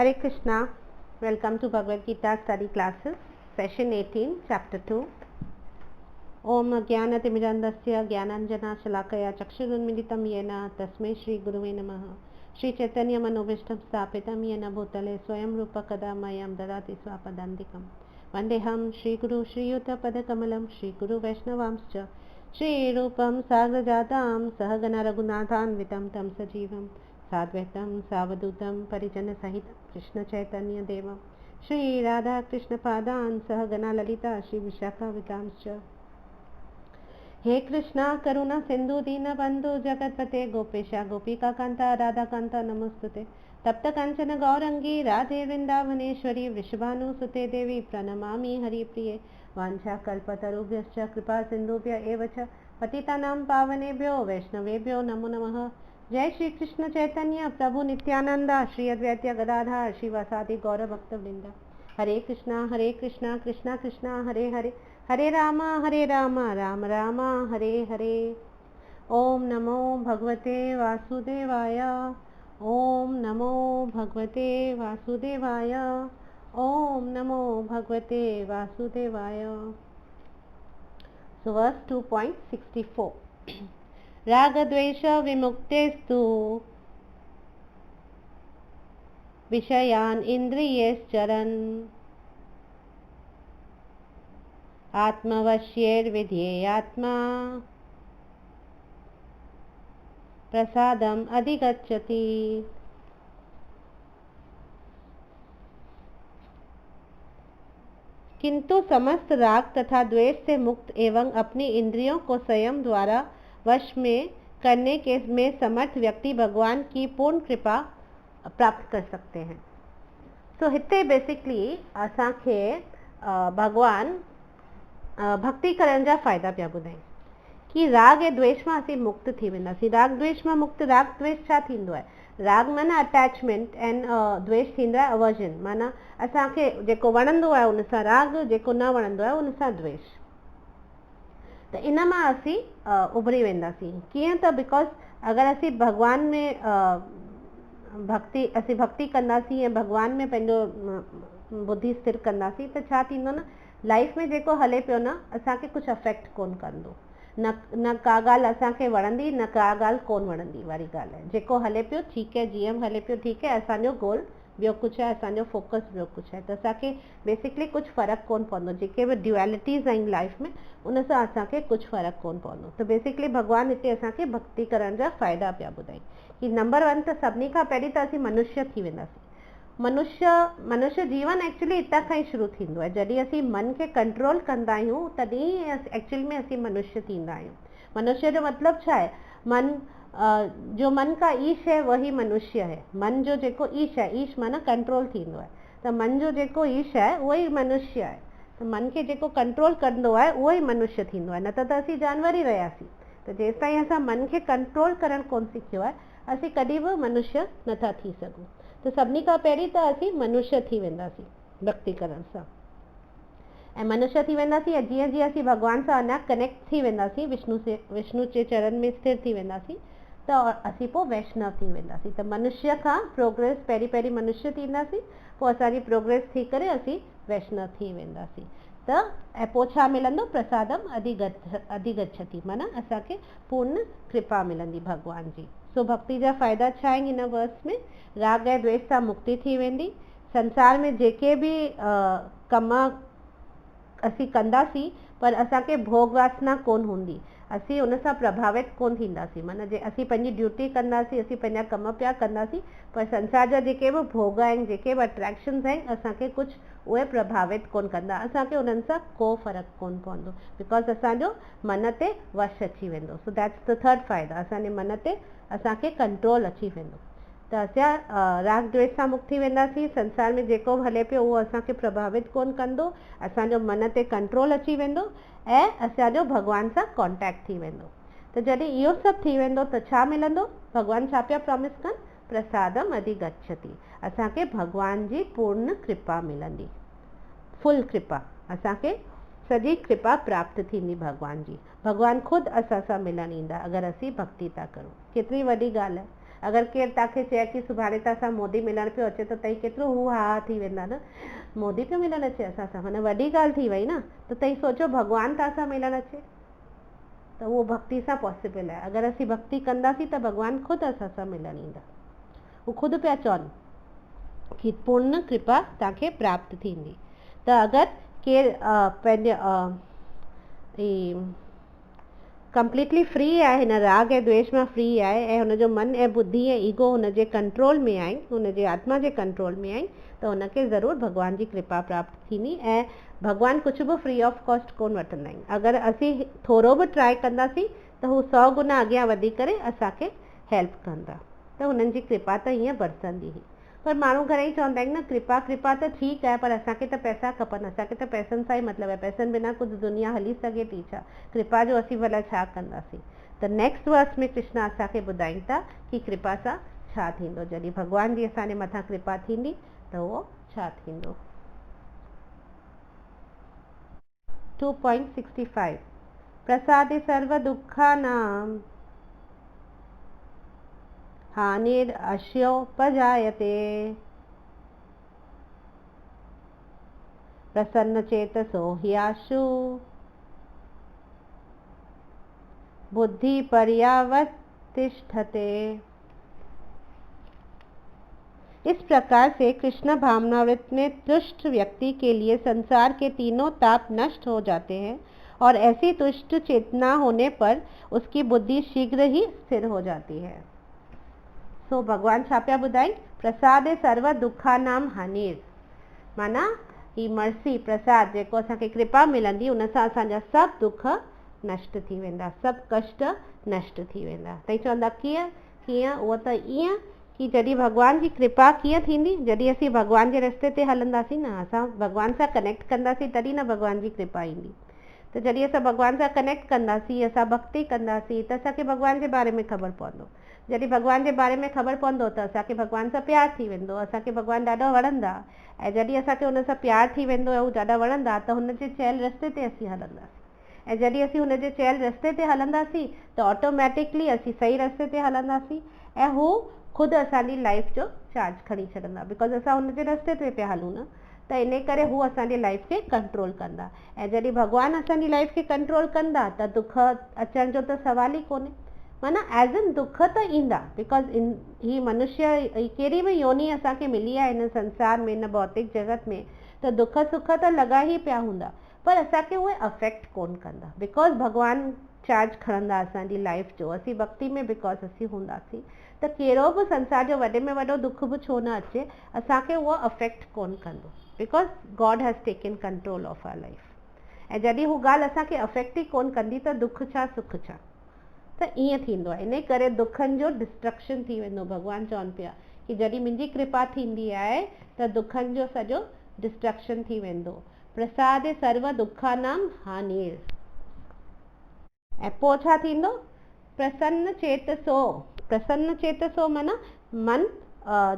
Hare Krishna. Welcome to Bhagavad Gita study classes, session 18, chapter 2. Om Jnanatimirandasya Jnananjana Shalakaya Chakshurunmilitam Yena Tasmai Shri Guruve Namaha. Shri Chaitanya Manobishtam Stapitam Yena Bhutale Swayam Rupa Kadamayam Dadati Swapadandikam. Vandeham Shri Guru Shri Yuta Padakamalam Shri Guru Vaishnavamscha Shri Rupam Sagrajatam Sahagana Raghunathan Vitam Tam Sajivam साद्वैतम सावधूतम परिजन सहित कृष्ण चैतन्य देवम श्री राधा कृष्ण पादान सहगना ललिता श्री विशाखा वितांश्च। हे कृष्णा करुणा सिंधु दीन बंधु जगतपते गोपेशा गोपिका कांता राधा कांता नमस्तुते। तप्त कांचन गौरंगी राधे वृंदावनेश्वरी वृषभानुसुते देवी प्रणमामि हरिप्रिये। वांछा कल्पतरुभ्यश्च कृपा सिंधुभ्य एव च पतितानां पावनेभ्यो वैष्णवेभ्यो नमो नमः। जय श्री कृष्ण चैतन्य प्रभु नित्यानंदा श्री अद्वैत गदाधर श्रीवासादि गौर भक्त वृंद। हरे कृष्णा कृष्णा कृष्णा हरे हरे हरे राम राम राम हरे हरे। ओम नमो भगवते वासुदेवाय। ओम नमो भगवते वासुदेवाय। ओम नमो भगवते वासुदेवाय। So verse 2.64 रागद्वेष विमुक्तेस्तु विषयान इंद्रियैश्चरन् आत्मवश्यैर्विधेयात्मा प्रसादम अधिगच्छति। किंतु समस्त राग तथा द्वेष से मुक्त एवं अपनी इंद्रियों को संयम द्वारा वश में करने के में समर्थ व्यक्ति भगवान की पूर्ण कृपा प्राप्त कर सकते हैं। तो हिते बेसिकली असांखे भगवान भक्ति करण जा फ़ाइदा पिया ॿुधाइनि कि राग ऐं द्वेष मां असीं मुक्त थी वेंदासीं। राग द्वेष मां मुक्त। राग द्वेष छा थींदो आहे? राग माना अटैचमेंट एंड द्वेष थींदो आहे अवर्जन, माना असांखे जेको वणंदो आहे उन सां राग, जेको न वणंदो आहे उन सां द्वेष। त इन मां असीं उभरी वेंदासीं। कीअं? त बिकॉज अगरि असीं भगवान में भक्ति कंदासीं ऐं भगवान में पंहिंजो बुद्धि स्थिर कंदासीं त छा थींदो न, लाइफ में जेको हले पियो न असांखे कुझु अफेक्ट कोन कंदो। न का ॻाल्हि असांखे वणंदी, न का ॻाल्हि कोन वणंदी वारी ॻाल्हि आहे। जेको हले पियो ठीकु आहे, जीअं हले पियो ठीकु आहे। असांजो गोल ॿियो कुझु आहे, असांजो फोकस ॿियो कुझु आहे। त असांखे बेसिकली कुझु फ़र्क़ु कोन पवंदो। जेके बि ड्युअलिटीज़ आहिनि लाइफ में उन सां असांखे कुझु फ़र्क़ु कोन पवंदो। त बेसिकली भगवान हिते असांखे भक्ति करण जा फ़ाइदा पिया ॿुधाइनि कि नंबर 1 त सभिनी खां पहिरीं त असीं मनुष्य थी वेंदासीं। मनुष्य जीवन एक्चुअली हितां खां ई शुरू थींदो आहे। जॾहिं असीं मन खे कंट्रोल कंदा आहियूं तॾहिं एक्चुअल में असीं मनुष्य थींदा आहियूं। मनुष्य जो मतिलबु छा आहे? मन जो मन का ईश है वही मनुष्य है। मन जो जेको ईश आहे, ईश माना कंट्रोल थींदो आहे। त मन जो जेको ईश आहे उहो ई मनुष्य आहे। त मन खे जेको कंट्रोल कंदो आहे उहो ई मनुष्य थींदो आहे, न त असीं जानवर ई रहियासीं। त जेसि ताईं असां मन खे कंट्रोल करणु कोन सिखियो आहे असीं कॾहिं बि मनुष्य नथा थी सघूं। त सभिनी खां पहिरीं त असीं मनुष्य थी वेंदासीं भक्ति करण सां। ऐं मनुष्य थी वेंदासीं ऐं जीअं जीअं असीं भगवान सां अञा कनेक्ट थी वेंदासीं, विष्णु जे चरण में स्थिर थी वेंदासीं त असीं पोइ वैष्णव थी वेंदासीं। त मनुष्य खां प्रोग्रेस पहिरीं मनुष्य थींदासीं, पोइ असांजी प्रोग्रेस थी करे असीं वैष्णव थी वेंदासीं। त ऐं पोइ छा मिलंदो? प्रसादम अधिगच्छति, माना असांखे पूर्ण कृपा मिलंदी भगवान जी। सो भक्ति जा फ़ाइदा छा आहिनि हिन वर्स में? राग ऐं द्वेष सां मुक्ति थी वेंदी। संसार में जेके बि कम असीं कंदासीं पर असांखे भोग वासना कोन हूंदी, असीं उन सां प्रभावित कोन थींदासीं। माना जे असीं पंहिंजी ड्यूटी कंदासीं, असीं पंहिंजा कम पिया कंदासीं, पर संसार जा जेके बि भोग आहिनि, जेके बि अट्रैक्शन्स आहिनि, असांखे कुझु उहे प्रभावित कोन कंदा। असांखे उन्हनि सां को फ़र्क़ु कोन पवंदो बिकॉज असांजो मन ते वश अची वेंदो। सो दैट्स द थर्ड फ़ाइदा। असांजे मन ते असांखे कंट्रोल अची वेंदो त असां राग द्वेष सां मुक्त थी वेंदासीं। संसार में जेको बि हले पियो उहो असांखे प्रभावित कोन कंदो। असांजो मन ते कंट्रोल अची वेंदो ऐं असांजो भगवान सां कॉन्टेक्ट थी वेंदो। त जॾहिं इहो सभु थी वेंदो त छा मिलंदो? भगवान छा पिया प्रॉमिस कनि? प्रसादम अधिगच्छति। असांखे भगवान जी पूर्ण कृपा मिलंदी, फुल कृपा। असांखे सॼी कृपा प्राप्त थींदी भगवान जी। भगवान ख़ुदि असां सां मिलण ईंदा अगरि असीं भक्ति था करूं। केतिरी वॾी ॻाल्हि आहे। अगरि केरु तव्हांखे चए की सुभाणे त असां मोदी मिलण पियो अचे त तव्हीं केतिरो हू हा थी वेंदा न, मोदी पियो मिलण अचे असां सां, माना वॾी ॻाल्हि थी वई न। त तव्हीं सोचो भॻवानु तव्हां सां मिलण अचे, त उहो भक्ति सां पॉसिबल आहे। अगरि असीं भक्ति कंदासीं त भॻवानु ख़ुदि असां सां मिलण ईंदा। हू ख़ुदि पिया चवनि कि पूर्ण कृपा तव्हांखे प्राप्त थींदी। त अगरि केरु पंहिंजे कंप्लीटली फ्री आहे, हिन राग ऐं द्वेष मां फ्री आहे ऐं हुनजो मन ऐं बुद्धि ऐं ईगो हुनजे कंट्रोल में आहिनि, हुनजे आत्मा जे कंट्रोल में आहिनि, त हुनखे ज़रूरु भॻवान जी कृपा प्राप्त थींदी। ऐं भॻवानु कुझु बि फ्री ऑफ कॉस्ट कोन वठंदा आहिनि। अगरि असीं थोरो बि ट्राई कंदासीं त हू 100 गुना अॻियां वधी करे असांखे हेल्प कंदा। त हुननि जी कृपा त ईअं बरसंदी ई। पर माण्हू घणेई चवंदा आहिनि न कृपा कृपा त ठीकु आहे, पर असांखे त पैसा खपनि, असांखे त पैसनि सां ई मतिलबु आहे, पैसनि बिना कुझु दुनिया हली सघे थी छा, कृपा जो असीं भला छा कंदासीं। त नेक्स्ट वर्स में कृष्ण असांखे ॿुधाइनि था कि कृपा सां छा थींदो, जॾहिं भॻवान जी असांजे मथां कृपा थींदी त उहो छा थींदो। 2.65 प्रसादे सर्व दुःखानां हानिरस्योपजायते प्रसन्नचेतसो ह्याशु बुद्धि पर्यावतिष्ठते। इस प्रकार से कृष्ण भावनामृत में तुष्ट व्यक्ति के लिए संसार के तीनों ताप नष्ट हो जाते हैं और ऐसी तुष्ट चेतना होने पर उसकी बुद्धि शीघ्र ही स्थिर हो जाती है। सो भगवान छा पिया ॿुधाइनि, प्रसादे सर्व दुखानाम हानिर, माना ही मर्सी प्रसाद जेको असांखे कृपा मिलंदी उन सां असांजा सभु दुख नष्ट थी वेंदा, सभु कष्ट नष्ट थी वेंदा। तई चवंदा कीअं कीअं, उहो त ईअं कि जॾहिं भॻवान जी कृपा कीअं थींदी, जॾहिं असीं भॻवान जे रस्ते ते हलंदासीं न, असां भॻवान सां कनेक्ट कंदासीं तॾहिं न भॻवान जी कृपा ईंदी। त जॾहिं असां भॻवान सां कनेक्ट कंदासीं, असां भक्ति कंदासीं त असांखे भॻवान जे बारे में ख़बर पवंदो। जॾहिं भॻवान जे बारे में ख़बर पवंदो त असांखे भॻवान सां प्यारु थी वेंदो, असांखे भॻवान ॾाढा वणंदा। ऐं जॾहिं असांखे हुन सां प्यारु थी वेंदो ऐं हू ॾाढा वणंदा त हुनजे चयल रस्ते ते असीं हलंदासीं। ऐं जॾहिं असीं हुनजे चयल रस्ते ते हलंदासीं त ऑटोमेटिकली असीं सही रस्ते ते हलंदासीं ऐं हू ख़ुदि असांजी लाइफ जो चार्ज खणी छॾंदा, बिकॉज़ असां हुनजे रस्ते ते पिया हलूं न। त इन करे हू असांजी लाइफ खे कंट्रोल कंदा। ऐं जॾहिं भॻवानु असांजी लाइफ खे कंट्रोल कंदा त दुख अचण जो त सवाल ई कोन्हे। माना एज़ इन दुख त ईंदा, बिकॉज़ ही मनुष्य कहिड़ी बि योनी असांखे मिली आहे हिन संसार में, हिन भौतिक जगत में, त दुख सुख त लॻा ई पिया हूंदा, पर असांखे उहे अफेक्ट कोन कंदा, बिकॉज़ भॻवानु चार्ज खणंदा असांजी लाइफ जो। असीं भक्ति में बिकॉज़ असीं हूंदासीं त कहिड़ो बि संसार जो वॾे में वॾो दुख बि छो न अचे, असांखे उहो अफेक्ट कोन कंदो, because God has taken control of our life. ऐं जॾहिं हू ॻाल्हि असांखे अफेक्ट ई कोन कंदी त दुख छा सुख छा, त ईअं थींदो आहे। इन करे दुखनि जो डिस्ट्रक्शन थी वेंदो। भॻवानु चवनि पिया कि जॾहिं मुंहिंजी कृपा थींदी आहे त दुखनि जो सॼो डिस्ट्रक्शन थी वेंदो। प्रसादे सर्व दुखानाम हानिर। ऐं पोइ छा थींदो, प्रसन्न चेतसो। प्रसन्न चेतसो माना मन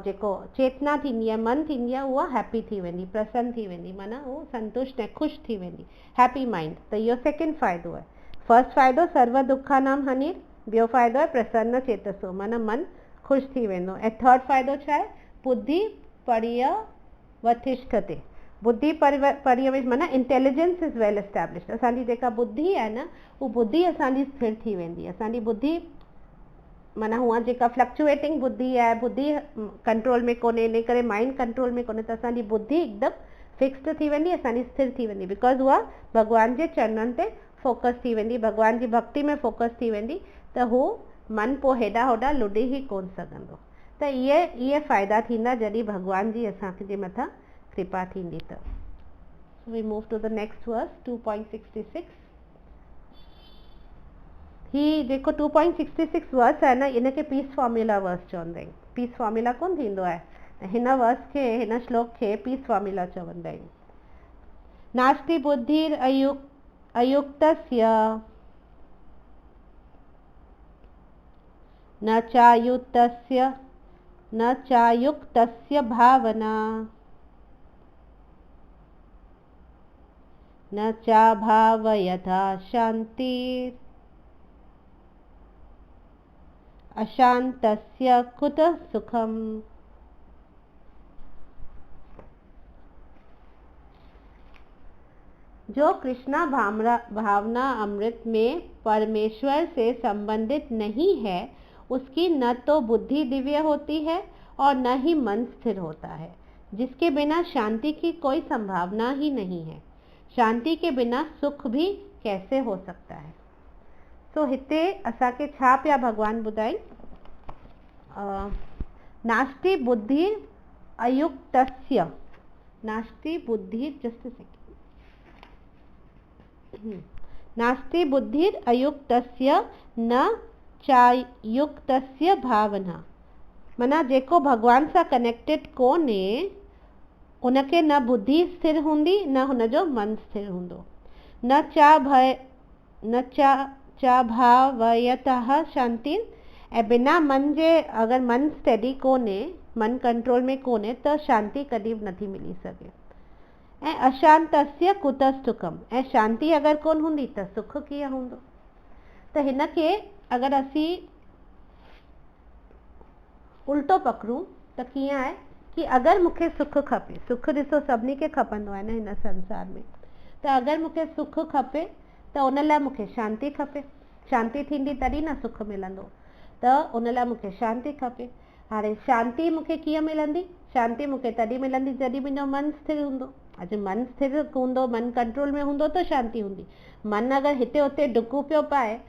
जेको चेतना थींदी आहे, मन थींदी आहे, उहा हैप्पी थी वेंदी, प्रसन्न थी वेंदी, माना उहो संतुष्ट ऐं ख़ुशि थी वेंदी, हैप्पी माइंड। त इहो सेकेंड फ़ाइदो आहे। फर्स्ट फ़ाइदो सर्व दुखानाम हानिर, ॿियो फ़ाइदो आहे प्रसन्न चेतसो, माना मन ख़ुशि थी वेंदो। ऐं थर्ड फ़ाइदो छा आहे, बुद्धि पर्यवतिष्ठते। बुद्धि पर्यवेश माना इंटेलिजेंस इज़ वेल एस्टेब्लिश्ड। असांजी जेका बुद्धि आहे न, उहा बुद्धि असांजी स्थिर थी वेंदी। असांजी बुद्धि माना हूअं जेका फ्लक्चुएटिंग बुद्धि आहे, बुद्धि कंट्रोल में कोन्हे, इन करे माइंड कंट्रोल में कोन्हे, त असांजी बुद्धि हिकदमि फिक्स्ड थी वेंदी, असांजी स्थिर थी वेंदी, बिकॉज़ उहा भॻवान जे चरणनि ते फोकस थी वेंदी, भॻवान जी भक्ति में फोकस थी वेंदी, त हू मन पोइ हेॾा होॾा लुॾे ई कोन सघंदो। त इहे फ़ाइदा थींदा जॾहिं भॻवान जी असांजे मथां कृपा थींदी। त we move to the next verse 2.66। ही जेको 2.66 वर्स आहे न, इनखे पीस फॉर्मूला वर्स चवंदा आहिनि। पीस फॉर्मूला कोन थींदो आहे, हिन वर्स खे, हिन श्लोक खे पीस फॉर्मूला चवंदा आहिनि। नास्ति बुद्धिर अयुक्तस्य न चायुक्तस्य भावना न चाभावयथा शांति अशांतस्य कुतः सुखम। जो कृष्णा भावना अमृत में परमेश्वर से संबंधित नहीं है, उसकी न तो बुद्धि दिव्य होती है और न ही मन स्थिर होता है, जिसके बिना शांति की कोई संभावना ही नहीं है। शांति के बिना सुख भी कैसे हो सकता है। तो हिते असांखे छा पिया भगवान ॿुधाई, नास्ति बुद्धि अयुक्तस्य, नास्ति बुद्धि, जस्ट नास्ति बुद्धिर अयुक्तस्य न चायुक्तस्य भावना। माना जेको भगवान सां कनेक्टेड कोन्हे उनखे न बुद्धि स्थिर हूंदी न हुनजो मन स्थिर हूंदो। न चा भावयतः शांति, ऐं बिना मन जे अगर मन स्टेडी कोन्हे, मन कंट्रोल में कोन्हे त शांति कॾहिं बि नथी मिली सघे। ऐं अशांतस्य कुतः सुखम, ऐं शांति अगर कोन हूंदी त सुख कीअं हूंदो। त हिनखे अगर असीं उल्टो पकड़ूं त कीअं आहे कि अगर मूंखे सुख खपे, सुख ॾिसो सभिनी खे खपंदो आहे न हिन संसार में, त अगर मूंखे सुख खपे त उन लाइ मूंखे शांति खपे। शांति थींदी तॾहिं न सुख मिलंदो, त उन लाइ मूंखे शांति खपे। हाणे शांति मूंखे कीअं मिलंदी? शांति मूंखे तॾहिं मिलंदी जॾहिं मुंहिंजो मन स्थिर हूंदो। अॼु मन स्थिर हूंदो, मन कंट्रोल में हूंदो त शांति हूंदी। मन अगर हिते हुते डुकूं पियो पाए,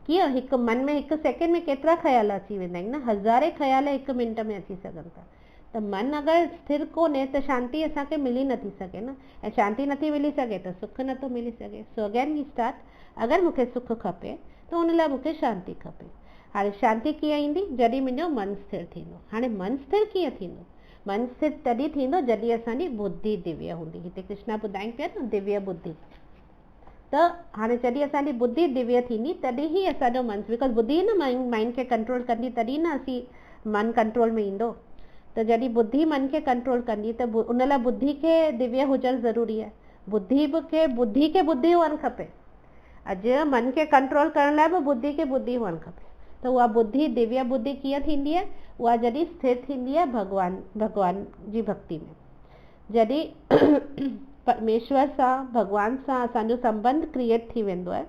कीअं हिकु मन में हिकु सेकेंड में केतिरा ख्याल अची वेंदा आहिनि न, हज़ारे ख्याल हिकु मिंट में अची सघनि था। त मन अगर स्थिर कोन्हे त शांति असांखे मिली नथी सघे न, ऐं शांति नथी मिली सघे त सुख नथो मिली सघे। सो अगेन वी स्टार्ट, अगर मूंखे सुख खपे त उन लाइ मूंखे शांति खपे। हाणे शांति कीअं ईंदी? जॾहिं मुंहिंजो मन स्थिर थींदो। हाणे मन स्थिर कीअं थींदो? मन स्थिर तॾहिं थींदो जॾहिं असांजी बुद्धि दिव्य हूंदी। हिते कृष्णा ॿुधाइनि पिया न दिव्य बुद्धि। त हाणे जॾहिं असांजी बुद्धि दिव्य थींदी तॾहिं ई असांजो मन, बिकॉज बुद्धि न माइंड खे कंट्रोल कंदी तॾहिं न असीं मन कंट्रोल में ईंदो। त जॾहिं बुद्धि मन खे कंट्रोल कंदी त उन लाइ बुद्धि खे दिव्य हुजणु ज़रूरी आहे। बुद्धि खे बुद्धि हुअणु खपे। अॼु मन खे कंट्रोल करण लाइ बि बुद्धि खे बुद्धि हुअणु खपे। त उहा बुद्धि दिव्य बुद्धि कीअं थींदी आहे? उहा जॾहिं स्थिर थींदी आहे भगवान जी भक्ति में। जॾहिं परमेश्वर सां, भगवान सां असांजो संबंध क्रिएट थी वेंदो आहे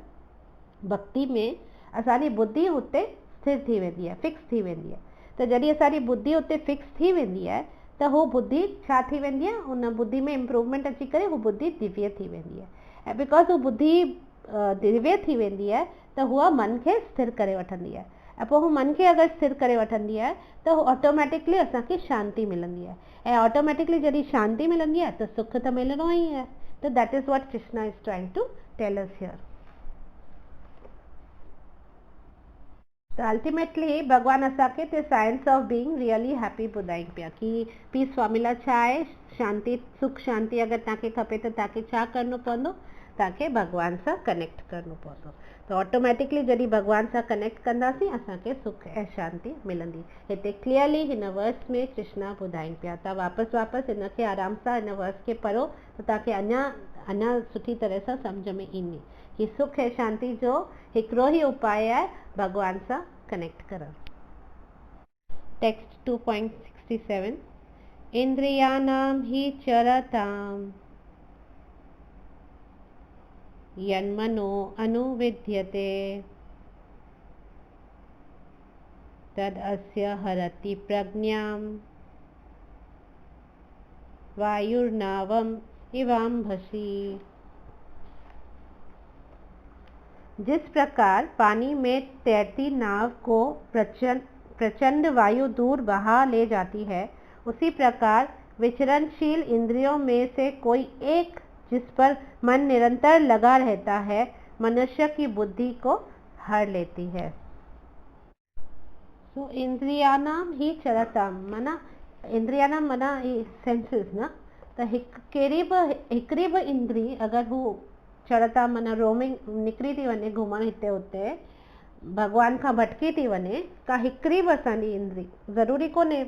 भक्ति में, असांजी बुद्धि हुते स्थिर थी वेंदी आहे, फिक्स थी वेंदी आहे। त जॾहिं असांजी बुद्धि हुते फिक्स थी वेंदी आहे त हू बुद्धि छा थी वेंदी आहे? उन बुद्धि में इम्प्रूवमेंट अची करे हू बुद्धि दिव्य थी वेंदी आहे। ऐं बिकॉज हू बुद्धि दिव्य थी वेंदी आहे त हूअ मन खे स्थिर करे वठंदी आहे। ऐं पोइ हू मन खे अगरि स्थिर करे वठंदी आहे त हू ऑटोमेटिकली असांखे शांति मिलंदी आहे। ऐं ऑटोमेटिकली जॾहिं शांति मिलंदी आहे त सुख त मिलणो ई आहे। त that is what Krishna is trying to tell us here. त अल्टीमेटली भगवान असांखे ते science of being really happy ॿुधाइनि पिया कि पीस फॉर्मूला छा आहे। शांति, सुख शांति अगरि तव्हांखे खपे त तव्हांखे छा करिणो पवंदो? तव्हांखे भगवान सां कनेक्ट करिणो पवंदो। त ऑटोमेटिकली जॾहिं भगवान सां कनेक्ट कंदासीं असांखे सुख ऐं शांति मिलंदी। हिते क्लियरली हिन वर्स में कृष्णा ॿुधाइनि पिया। तव्हां वापसि हिनखे आराम सां हिन वर्स खे पढ़ो त तव्हांखे अञा सुठी तरह सां सम्झ में ईंदी कि सुख ऐं शांति जो हिकिड़ो ई उपाय आहे भगवान सां कनेक्ट करणु। टेक्स्ट 2.67 इंद्रियाणां हि चरतां यन्मनो अनुविद्यते तद अस्य हरति प्रज्ञां वायुर्नावम् इवाम्भसि। जिस प्रकार पानी में तैरती नाव को प्रचंड वायु दूर बहा ले जाती है, उसी प्रकार विचरणशील इंद्रियों में से कोई एक जिस पर मन निरंतर लगा रहता है मनुष्य की बुद्धि को हर लेती है। सो इंद्रियाणां हि चरतां, माना इंद्रियाणां माना सेंसेस न। त हिकिड़ी बि इंद्री अगरि हू चरतां माना रोमिंग निकिरी थी वञे घुमण हिते हुते, भगवान खां भटकी थी वञे, का हिकिड़ी बि असांजी इंद्री, ज़रूरी कोन्हे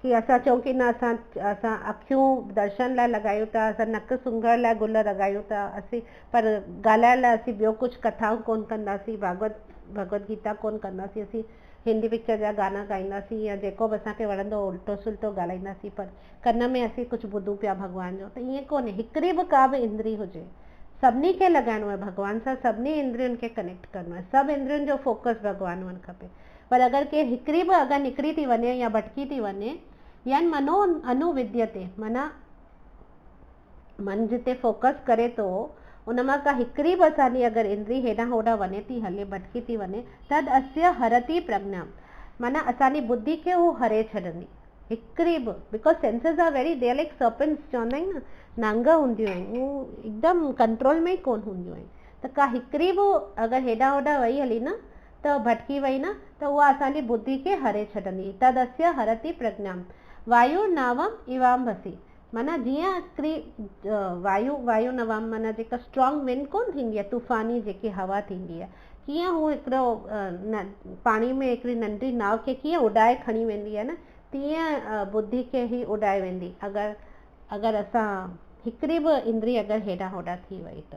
कि असां चऊं कि न असां अखियूं दर्शन लाइ लॻायूं था, असां नक सुंघण लाइ गुल लॻायूं था, पर ॻाल्हाइण लाइ असीं ॿियो कुझु कथाऊं कोन कंदासीं, भागवत भगवत गीता कोन कंदासीं, असीं हिंदी पिक्चर जा गाना ॻाईंदासीं या जेको बि असांखे वणंदो उल्टो सुल्टो ॻाल्हाईंदासीं, पर कन में असीं कुझु ॿुधूं पिया भॻवान जो। त ईअं कोन्हे, हिकिड़ी बि का बि इंद्री हुजे, सभिनी खे लॻाइणो आहे भॻवान सां, सभिनी इंद्रियुनि खे कनेक्ट करिणो आहे, सभु इंद्रियुनि जो फोकस भॻवान हुअणु खपे। पर अगरि के हिकिड़ी बि अगरि निकिरी थी वञे या भटकी थी वञे, या मनो अनुविद्यते, माना मन जिते फोकस करे थो उन मां का हिकिड़ी बि असांजी अगरि इंद्री हेॾां होॾां वञे थी हले, भटकी थी वञे, तद अस्य हरति प्रज्ञा, माना असांजी बुद्धि खे हू हरे छॾंदी हिकिड़ी बि। Because senses are very, they are like serpents, चवंदा आहिनि न, नांग हूंदियूं आहिनि, हू हिकदमि कंट्रोल में ई कोन हूंदियूं आहिनि। त का हिकिड़ी बि अगरि हेॾां होॾां वई हली न, त भटकी वई न, त उहा असांजी बुद्धि खे हरे छॾंदी। तदस्य हरति प्रज्ञाम वायु नावम इवाम्भसी, माना जीअं हिकिड़ी वायु नवम, माना जेका स्ट्रॉन्ग विंड कोन थींदी आहे, तूफ़ानी जेकी हवा थींदी आहे, कीअं हू हिकिड़ो पाणी में हिकिड़ी नंढी नाव खे कीअं उॾाए खणी वेंदी आहे न, तीअं बुद्धि खे ई उॾाए वेंदी अगरि असां हिकिड़ी बि इंद्री अगरि हेॾां होॾां थी वई त।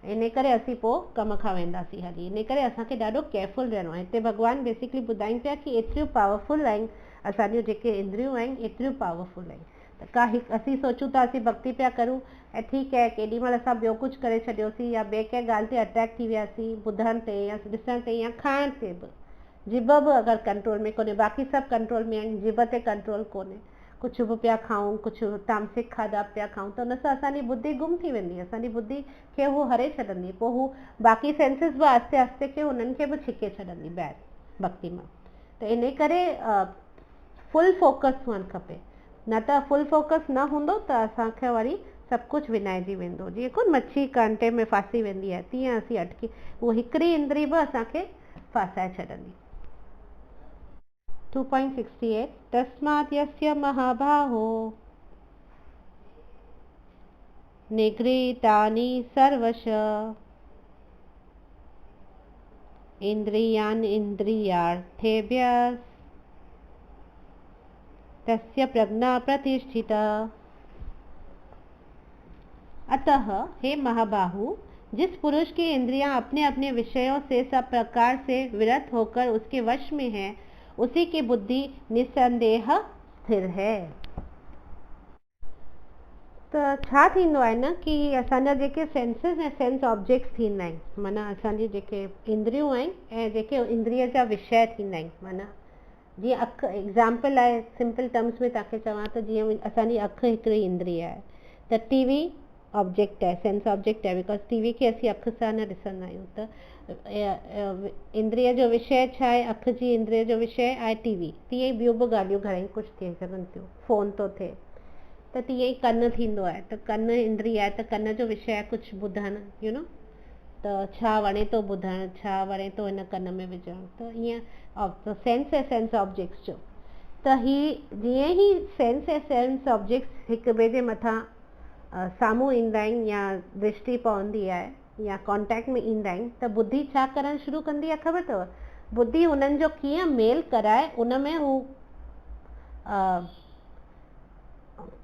इन करे असीं पोइ कम खां वेंदासीं हली। इन करे असांखे ॾाढो केयरफुल रहणो आहे। हिते भॻवानु बेसिकली ॿुधाइनि पिया कि एतिरियूं पावरफुल आहिनि असांजूं जेके इंद्रियूं आहिनि, एतिरियूं पावरफुल आहिनि। त का असीं सोचूं था असीं भक्ति पिया करूं ऐं ठीकु आहे, केॾी महिल असां ॿियो कुझु करे छॾियोसीं या ॿिए कंहिं ॻाल्हि ते अटैक थी वियासीं, ॿुधण ते या ॾिसण ते या खाइण ते बि, जिभ बि अगरि कंट्रोल में कोन्हे, बाक़ी सभु कंट्रोल में आहिनि, जिभ ते कंट्रोल कोन्हे, कुझु बि पिया खाऊं, कुझु तामसिक खाधा पिया खाऊं, त उन सां असांजी बुद्धि गुम थी वेंदी, असांजी बुद्धि खे हू हरे छॾंदी। पोइ हू बाक़ी सेंसिस बि आस्ते आस्ते खे उन्हनि खे बि छिके छॾंदी ॿाहिरि भक्ति मां। त इन करे फुल फोकस हुअणु खपे, न त फुल फोकस न हूंदो त असांखे वरी सभु कुझु विञाइजी वेंदो। जीअं कोन मच्छी कांटे में फासी वेंदी आहे, तीअं असीं अटकी, उहो हिकिड़ी इंद्री बि असांखे फासाए छॾंदी। 2.68 तस्मात् यस्य महाबाहो निगृहीतानि सर्वश इंद्रियान् इंद्रियार्थेभ्यः तस्य प्रज्ञा प्रतिष्ठिता। अतः हे महाबाहु, जिस पुरुष की इंद्रियां अपने अपने विषयों से सब प्रकार से विरत होकर उसके वश में है, उसी की बुद्धि निसंदेह स्थिर है। त छा थींदो आहे न कि असांजा जेके सेंसिस ऐं सेंस ऑब्जेक्ट्स थींदा आहिनि, माना असांजी जेके इंद्रियूं आहिनि ऐं जेके इंद्रिय जा विषय थींदा आहिनि, माना जीअं अखि, एग्ज़ाम्पल आहे सिंपल टर्म्स में तव्हांखे चवां त जीअं असांजी अखि हिकिड़ी इंद्रिय आहे, त टीवी ऑब्जेक्ट आहे, सेंस ऑब्जेक्ट आहे, बिकॉज टीवी खे असीं अखि सां न ॾिसंदा आहियूं। त इंद्रिय जो विषय छा आहे, अखि जी इंद्रिय जो विषय आहे टीवी। तीअं ई ॿियूं बि ॻाल्हियूं घणेई कुझु थी सघनि थियूं, फ़ोन थो थिए, त तीअं ई कनु थींदो आहे, त कनु इंद्रिय आहे, त कन जो विषय आहे कुझु ॿुधणु, यू नो, त छा वणे थो ॿुधणु, छा वणे थो हिन कन में विझणु, त ईअं सेंस ऐं सेंस ऑब्जेक्ट्स जो। त ही जीअं ई सेंस ऐं सेंस ऑब्जेक्ट्स हिक ॿिए जे मथां साम्हूं ईंदा आहिनि या दृष्टि पवंदी आहे या कॉन्टेक्ट में ईंदा आहिनि, त बुद्धि छा करणु शुरू कंदी आहे ख़बर अथव? बुद्धि उन्हनि जो कीअं मेल कराए, उन में हू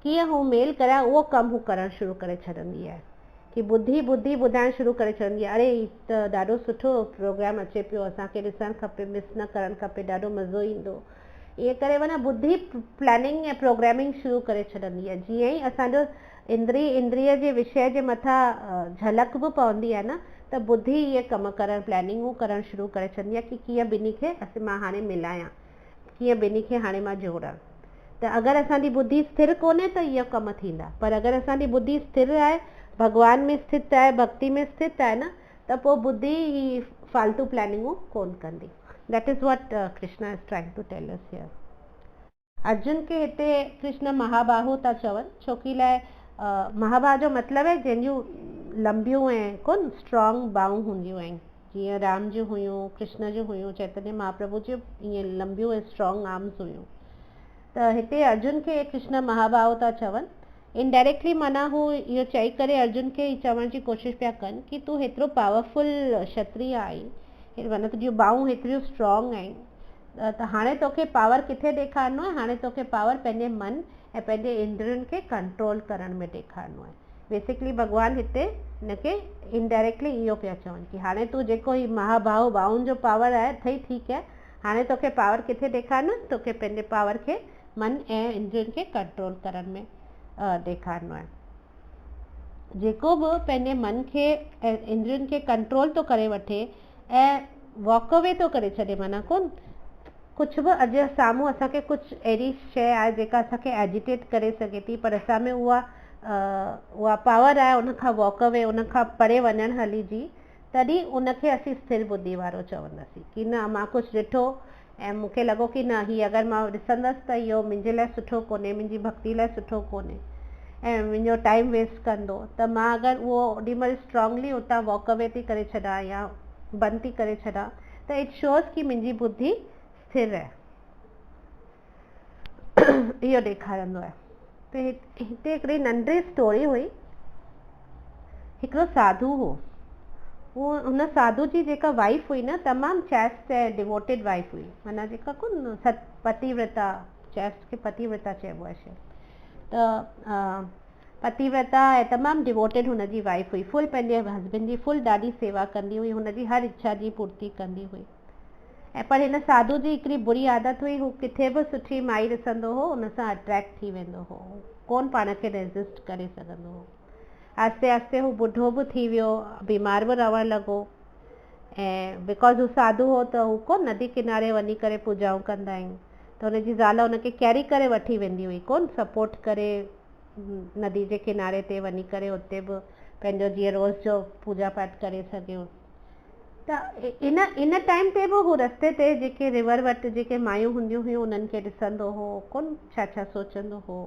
कीअं हू मेल कराए उहो कमु हू करणु शुरू करे छॾंदी आहे। कि बुद्धि ॿुधाइणु शुरू करे छॾंदी आहे, अरे ही त ॾाढो सुठो प्रोग्राम अचे पियो, असांखे ॾिसणु खपे, मिस न करणु खपे, ॾाढो मज़ो ईंदो। ईअं करे माना बुद्धि प्लानिंग ऐं प्रोग्रामिंग शुरू करे छॾंदी आहे। जीअं ई असांजो इंद्रिय जे विषय जे मथां झलक बि पवंदी आहे न, त बुद्धि इहे कमु करणु, प्लानिंगूं करणु शुरू करे छॾंदी आहे कि कीअं ॿिन्ही खे मां हाणे मिलायां, कीअं ॿिन्ही खे हाणे मां जोड़ां। त अगरि असांजी बुद्धि स्थिर कोन्हे त इहो कमु थींदा, पर अगरि असांजी बुद्धि स्थिर आहे, भॻवान में स्थित आहे, भक्ति में स्थित आहे न, त पोइ बुद्धि ही फालतू प्लानिंगूं कोन कंदी। That is what Krishna is trying to tell us here. Arjun खे हिते कृष्ण महाबाहु था चवनि, छोकी लाइ महाबाहु जो मतिलबु आहे जंहिंजूं लंबियूं ऐं कोन स्ट्रॉन्ग बाहूं हूंदियूं आहिनि, जीअं राम जूं हुयूं, कृष्ण जूं हुयूं, चैतन्य महाप्रभु जूं ईअं लंबियूं ऐं स्ट्रॉन्ग आर्म्स हुयूं। त हिते अर्जुन खे कृष्ण महाबाहु था चवनि। इनडायरेक्टली माना हू इहो चई करे अर्जुन खे चवण जी कोशिशि पिया कनि कि तूं हेतिरो पावरफुल क्षत्रिय आई, माना तुंहिंजूं बाहूं हेतिरियूं स्ट्रॉन्ग आहिनि, त हाणे तोखे पावर किथे ॾेखारिणो आहे? हाणे तोखे पावर पंहिंजे मन ऐं पंहिंजे इंद्रियुनि खे कंट्रोल करण में ॾेखारिणो आहे। बेसिकली भॻवानु हिते हिनखे इनडायरेक्टली इहो पिया चवनि कि हाणे तूं जेको ही महाभाव बाहुनि जो पावर आहे अथई ठीकु आहे, हाणे तोखे पावर किथे ॾेखारणो, तोखे पंहिंजे पावर खे मन ऐं इंद्रियुनि खे कंट्रोल करण में ॾेखारणो आहे। जेको बि पंहिंजे मन खे ऐं इंद्रियुनि खे कंट्रोल थो करे वठे ऐं वॉक अवे थो करे छॾे, माना कोन कुझु बि अॼु साम्हूं असांखे कुझु अहिड़ी शइ आहे जेका असांखे एजिटेट करे सघे थी, पर असां में उहा पावर आहे उनखां वॉक अवे, उनखां परे वञणु हली जी, तॾहिं उनखे असीं स्थिर बुद्धि वारो चवंदासीं कि न मां कुझु ॾिठो ऐं मूंखे लॻो कि न हीअ अगरि मां ॾिसंदसि त इहो मुंहिंजे लाइ सुठो कोन्हे, मुंहिंजी भक्ति लाइ सुठो कोन्हे ऐं मुंहिंजो टाइम वेस्ट कंदो, त मां अगरि उहो ओॾीमहिल स्ट्रांगली उतां वॉक अवे थी करे छॾां या बंदि थी करे छॾां, त इट शोज़ कि मुंहिंजी बुद्धि स्थिर आहे, इहो ॾेखारंदो आहे। त हिते हिकिड़ी नंढी स्टोरी हुई। हिकिड़ो साधू हो, हुन साधू जी जेका वाइफ हुई न तमामु चैस्ट ऐं डिवोटेड वाइफ हुई, माना जेका कोन पतिव्रता, चैस्ट खे पतिव्रता चइबो आहे शायदि, त पतिव्रता ऐं तमामु डिवोटेड हुनजी वाइफ हुई, फुल पंहिंजे हस्बैंड जी फुल ॾाढी सेवा कंदी हुई, हुनजी हर इच्छा जी पूर्ति कंदी हुई। ऐं पर हिन साधू जी हिकिड़ी बुरी आदत हुई, हू किथे बि सुठी माई ॾिसंदो हो उन सां अट्रैक्ट थी वेंदो हो, कोन पाण खे रेज़िस्ट करे सघंदो हो। आस्ते आस्ते हू ॿुढो बि थी वियो, बीमार बि रहणु लॻो, ऐं बिकॉज़ हू साधू हो त हू कोन नदी किनारे वञी करे पूजाऊं कंदा आहिनि, त हुनजी ज़ाल हुनखे कैरी करे वठी वेंदी हुई, कोन सपोर्ट करे नदी जे किनारे ते वञी करे उते बि पंहिंजो जीअं रोज़ जो पूजा पाठ करे सघियो। त इन टाइम ते बि हू रस्ते ते जेके रिवर वटि जेके मायूं हूंदियूं हुयूं उन्हनि खे ॾिसंदो हो, कोन छा छा सोचंदो हो,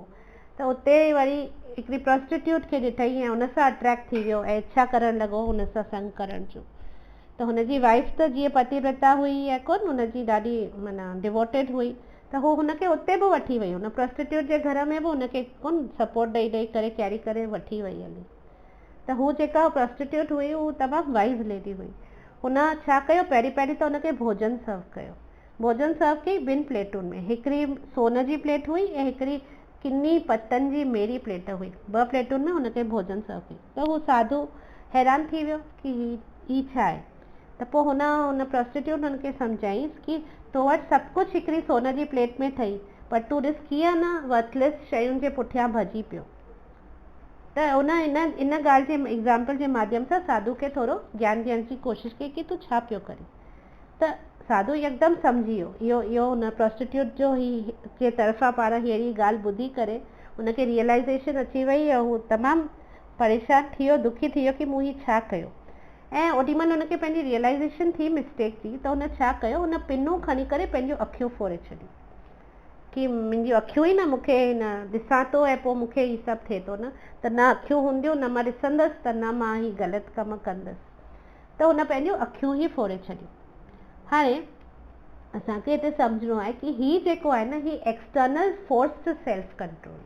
त उते वरी हिकिड़ी प्रोस्टिट्यूट खे ॾिठई ऐं उन सां अट्रैक्ट थी वियो ऐं इच्छा करणु लॻो हुन सां संग करण जो। त हुनजी वाइफ त जीअं पतिव्रता हुई ऐं कोन हुनजी ॾाढी माना डिवोटेड हुई, त हू हुनखे उते बि वठी वई, हुन प्रोस्टिट्यूट जे घर में बि हुनखे कोन सपोर्ट ॾेई ॾेई करे कैरी करे वठी वई हली। त हू जेका प्रोस्टिट्यूट हुई हू तमामु वाइज़ लेडी हुई। हुन छा कयो, पहिरीं पहिरीं त हुनखे भोजन सर्व कयो, भोजन सर्व कई 2 प्लेटुनि में, हिकिड़ी सोन जी प्लेट हुई ऐं हिकिड़ी किनी पत्तनि जी मेरी प्लेट हुई, 2 प्लेटुनि में हुनखे भोजन सर्व कई। त हू साधू हैरान थी वियो कि ही छा आहे, त पोइ हुन प्रोस्टिट्यूट हुनखे सम्झाईंसि कि तो वटि सभु कुझु हिकिड़ी सोन जी प्लेट में अथई, पर तूं ॾिस कीअं न वर्थलेस शयुनि जे पुठियां भॼी पियो। त इन ॻाल्हि जे एग्ज़ाम्पल जे माध्यम सां साधू खे थोरो ज्ञान ॾियण जी कोशिशि कई कि तूं छा पियो करे। त साधू यकदमि सम्झी वियो, इहो हुन प्रोस्टिट्यूट जो ही जे तरफ़ां पाण अहिड़ी ॻाल्हि ॿुधी करे हुनखे रियलाइज़ेशन अची वई ऐं हू तमामु परेशान थी वियो, दुखी थी वियो कि मूं ही छा कयो। ऐं ओॾीमहिल हुनखे पंहिंजी रियलाइज़ेशन थी मिस्टेक जी, त हुन छा कयो, हुन पिनूं खणी करे पंहिंजूं अखियूं फोड़े छॾियूं कि मुंहिंजियूं अखियूं ई न मूंखे न ॾिसां थो ऐं पोइ मूंखे ही सभु थिए थो, न त न अखियूं हूंदियूं न मां ॾिसंदसि त न मां ही ग़लति कमु कंदसि। त हुन पंहिंजूं अखियूं ई फोड़े छॾियूं। हाणे असांखे हिते सम्झणो आहे कि ही जेको आहे न, ही एक्सटर्नल फोर्स सेल्फ कंट्रोल।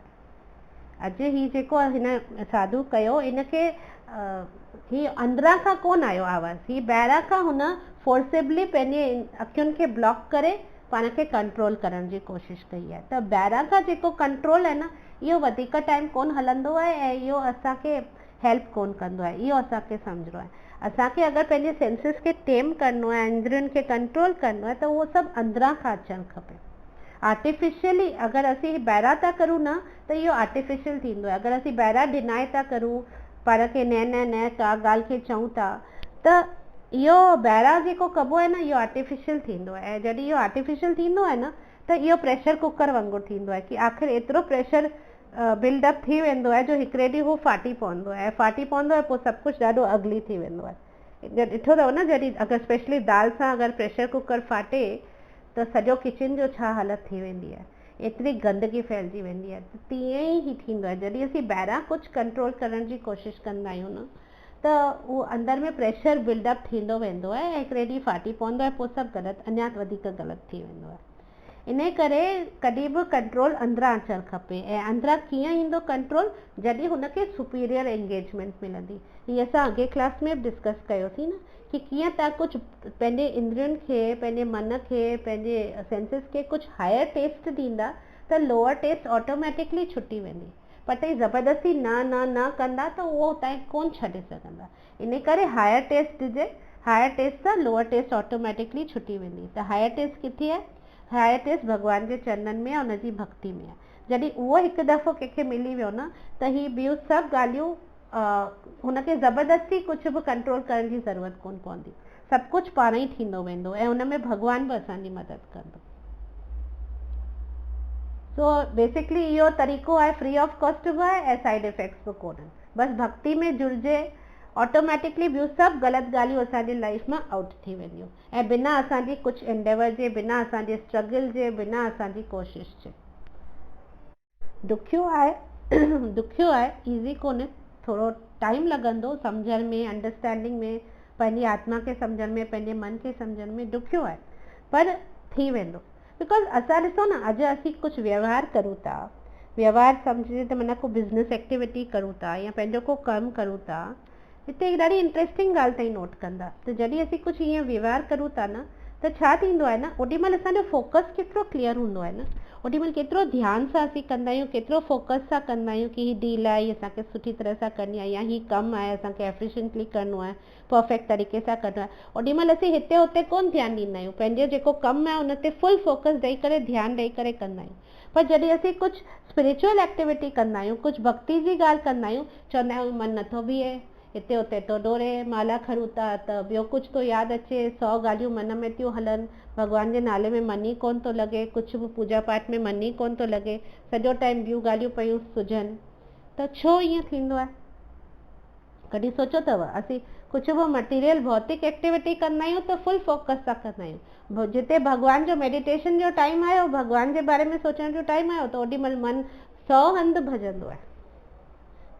अॼु ही जेको हिन साधू कयो, इनखे ही अंदरां खां कोन आयो आवाज़, ही ॿाहिरां खां हुन फोर्सेबली पंहिंजे अखियुनि खे ब्लॉक करे पाण खे कंट्रोल करण जी कोशिशि कई आहे। त ॿाहिरां खां जेको कंट्रोल आहे न, इहो वधीक टाइम कोन हलंदो आहे ऐं इहो असांखे हेल्प कोन कंदो आहे, इहो असांखे सम्झणो आहे। असांखे अगरि पंहिंजे सेंसिस खे टेम करिणो आहे, इंद्रियुनि खे कंट्रोल करिणो आहे, त उहो सभु अंदरां खां अचणु खपे। आर्टिफिशियली अगरि असीं ॿाहिरां था करूं न, त इहो आर्टिफिशियल थींदो आहे। अगरि असीं ॿाहिरां डिनाए था करूं, पाण खे न का ॻाल्हि खे चऊं था, त इहो ॿाहिरां जेको कबो आहे न, इहो आर्टिफिशियल थींदो आहे। ऐं जॾहिं इहो आर्टिफिशियल थींदो आहे न, त इहो प्रेशर कुकर वांगुरु थींदो आहे कि आख़िर एतिरो प्रेशर बिल्डअप थी वेंदो आहे जो हिकिड़े ॾींहुं हू फाटी पवंदो आहे, ऐं फाटी पवंदो आहे पोइ सभु कुझु ॾाढो अगली थी वेंदो आहे। ॾिठो अथव न, जॾहिं अगरि स्पेशली दाल सां अगरि प्रेशर कुकर फाटे त सॼो किचन जो छा हालत थी वेंदी आहे, एतिरी गंदगी फैलिजी वेंदी आहे। तीअं ई थींदो आहे जॾहिं असीं ॿाहिरां कुझु कंट्रोल करण जी कोशिशि कंदा आहियूं न, त उहो अंदरि में प्रेशर बिल्डअप थींदो वेंदो आहे ऐं हिकिड़े ॾींहुं फाटी पवंदो आहे, पोइ सभु ग़लति, अञा वधीक ग़लति थी वेंदो आहे। इन करे कॾहिं बि कंट्रोल अंदरां अचणु खपे। ऐं अंदरां कीअं ईंदो कंट्रोल, जॾहिं हुनखे सुपीरियर एंगेजमेंट मिलंदी। हीअ असां अॻे क्लास में बि डिस्कस कयोसीं न कि कीअं तव्हां कुझु पंहिंजे इंद्रियुनि खे, पंहिंजे मन खे, पंहिंजे सेंसिस खे कुझु हायर टेस्ट ॾींदा, त लोअर टेस्ट ऑटोमेटिकली छुटी वेंदी। पर तव्हां ज़बरदस्ती न कंदा त उहो तव्हां कोन छॾे सघंदा। इन करे हायर टेस्ट ॾिजे, हायर टेस्ट सां लोअर टेस्ट ऑटोमेटिकली छुटी वेंदी। त हायर टेस्ट किथे आहे? हायर टेस्ट भॻवान जे चरणनि में आहे, उनजी भक्ति में आहे। जॾहिं उहो हिकु दफ़ो कंहिंखे मिली वियो न त ही ॿियूं सभु ॻाल्हियूं हुनखे ज़बरदस्ती कुझु बि कंट्रोल करण जी ज़रूरत कोन पवंदी, सभु कुझु पाण ई थींदो वेंदो ऐं उन में भॻवान बि असांजी मदद कंदो। सो बेसिकली इहो तरीक़ो आहे, फ्री ऑफ कॉस्ट बि आहे ऐं साइड इफेक्ट्स बि कोन्हनि। बसि भक्ति में जुड़िजे, ऑटोमेटिकली ॿियूं सभु ग़लति ॻाल्हियूं असांजी लाइफ मां आउट थी वेंदियूं ऐं बिना असांजी कुझु एंडेवर जे, बिना असांजे स्ट्रगल जे, बिना असांजी कोशिश जे। ॾुखियो आहे, ईज़ी कोन्हे, थोरो टाइम लॻंदो सम्झण में, अंडरस्टैंडिंग में, पंहिंजी आत्मा खे सम्झण में, पंहिंजे मन खे सम्झण में ॾुखियो आहे, पर थी वेंदो। बिकॉज़ असां ॾिसो न, अॼु असीं कुझु व्यवहार करूं था, व्यवहार सम्झे त माना को बिज़नेस एक्टिविटी करूं था या पंहिंजो को कमु करूं था, हिते हिकु ॾाढी इंट्रस्टिंग ॻाल्हि ताईं नोट कंदा। त जॾहिं असीं कुझु ईअं व्यवहार करूं था न त छा थींदो आहे न, ओॾीमहिल असांजो फोकस केतिरो क्लियर हूंदो आहे न, ओॾीमहिल केतिरो ध्यान सां असीं कंदा आहियूं, केतिरो फोकस सां कंदा आहियूं कि हीअ डील आहे, हीअ असांखे सुठी तरह सां करणी आहे, या हीअ कमु आहे असांखे एफिशिएंटली करिणो आहे, परफेक्ट तरीक़े सां करिणो आहे। ओॾीमहिल असीं हिते हुते कोन ध्यानु ॾींदा आहियूं, पंहिंजो जेको कमु आहे उन ते फुल फोकस ॾेई करे, ध्यानु ॾेई करे कंदा आहियूं। पर जॾहिं असीं कुझु स्पिरिचुअल एक्टिविटी कंदा आहियूं, कुझु भक्ति जी ॻाल्हि कंदा आहियूं, चवंदा आहियूं मन नथो बीहे, हिते हुते थो डोड़े, माला खणूं था त ॿियो कुझु थो यादि अचे, 100 ॻाल्हियूं मन में थियूं हलनि, भॻवान जे नाले में मन ई कोन थो लॻे, कुझु बि पूजा पाठ में मन ई कोन थो लॻे, सॼो टाइम ॿियूं ॻाल्हियूं पियूं सुझनि। त छो ईअं थींदो आहे? कॾहिं सोचियो अथव? असीं कुझु बि मटीरियल भौतिक एक्टिविटी कंदा आहियूं त फुल फोकस सां कंदा आहियूं, जिते भॻवान जो मेडिटेशन जो टाइम आयो, भॻवान जे बारे में सोचण जो टाइम आयो, त ओॾीमहिल मन 100 हंधि भॼंदो आहे।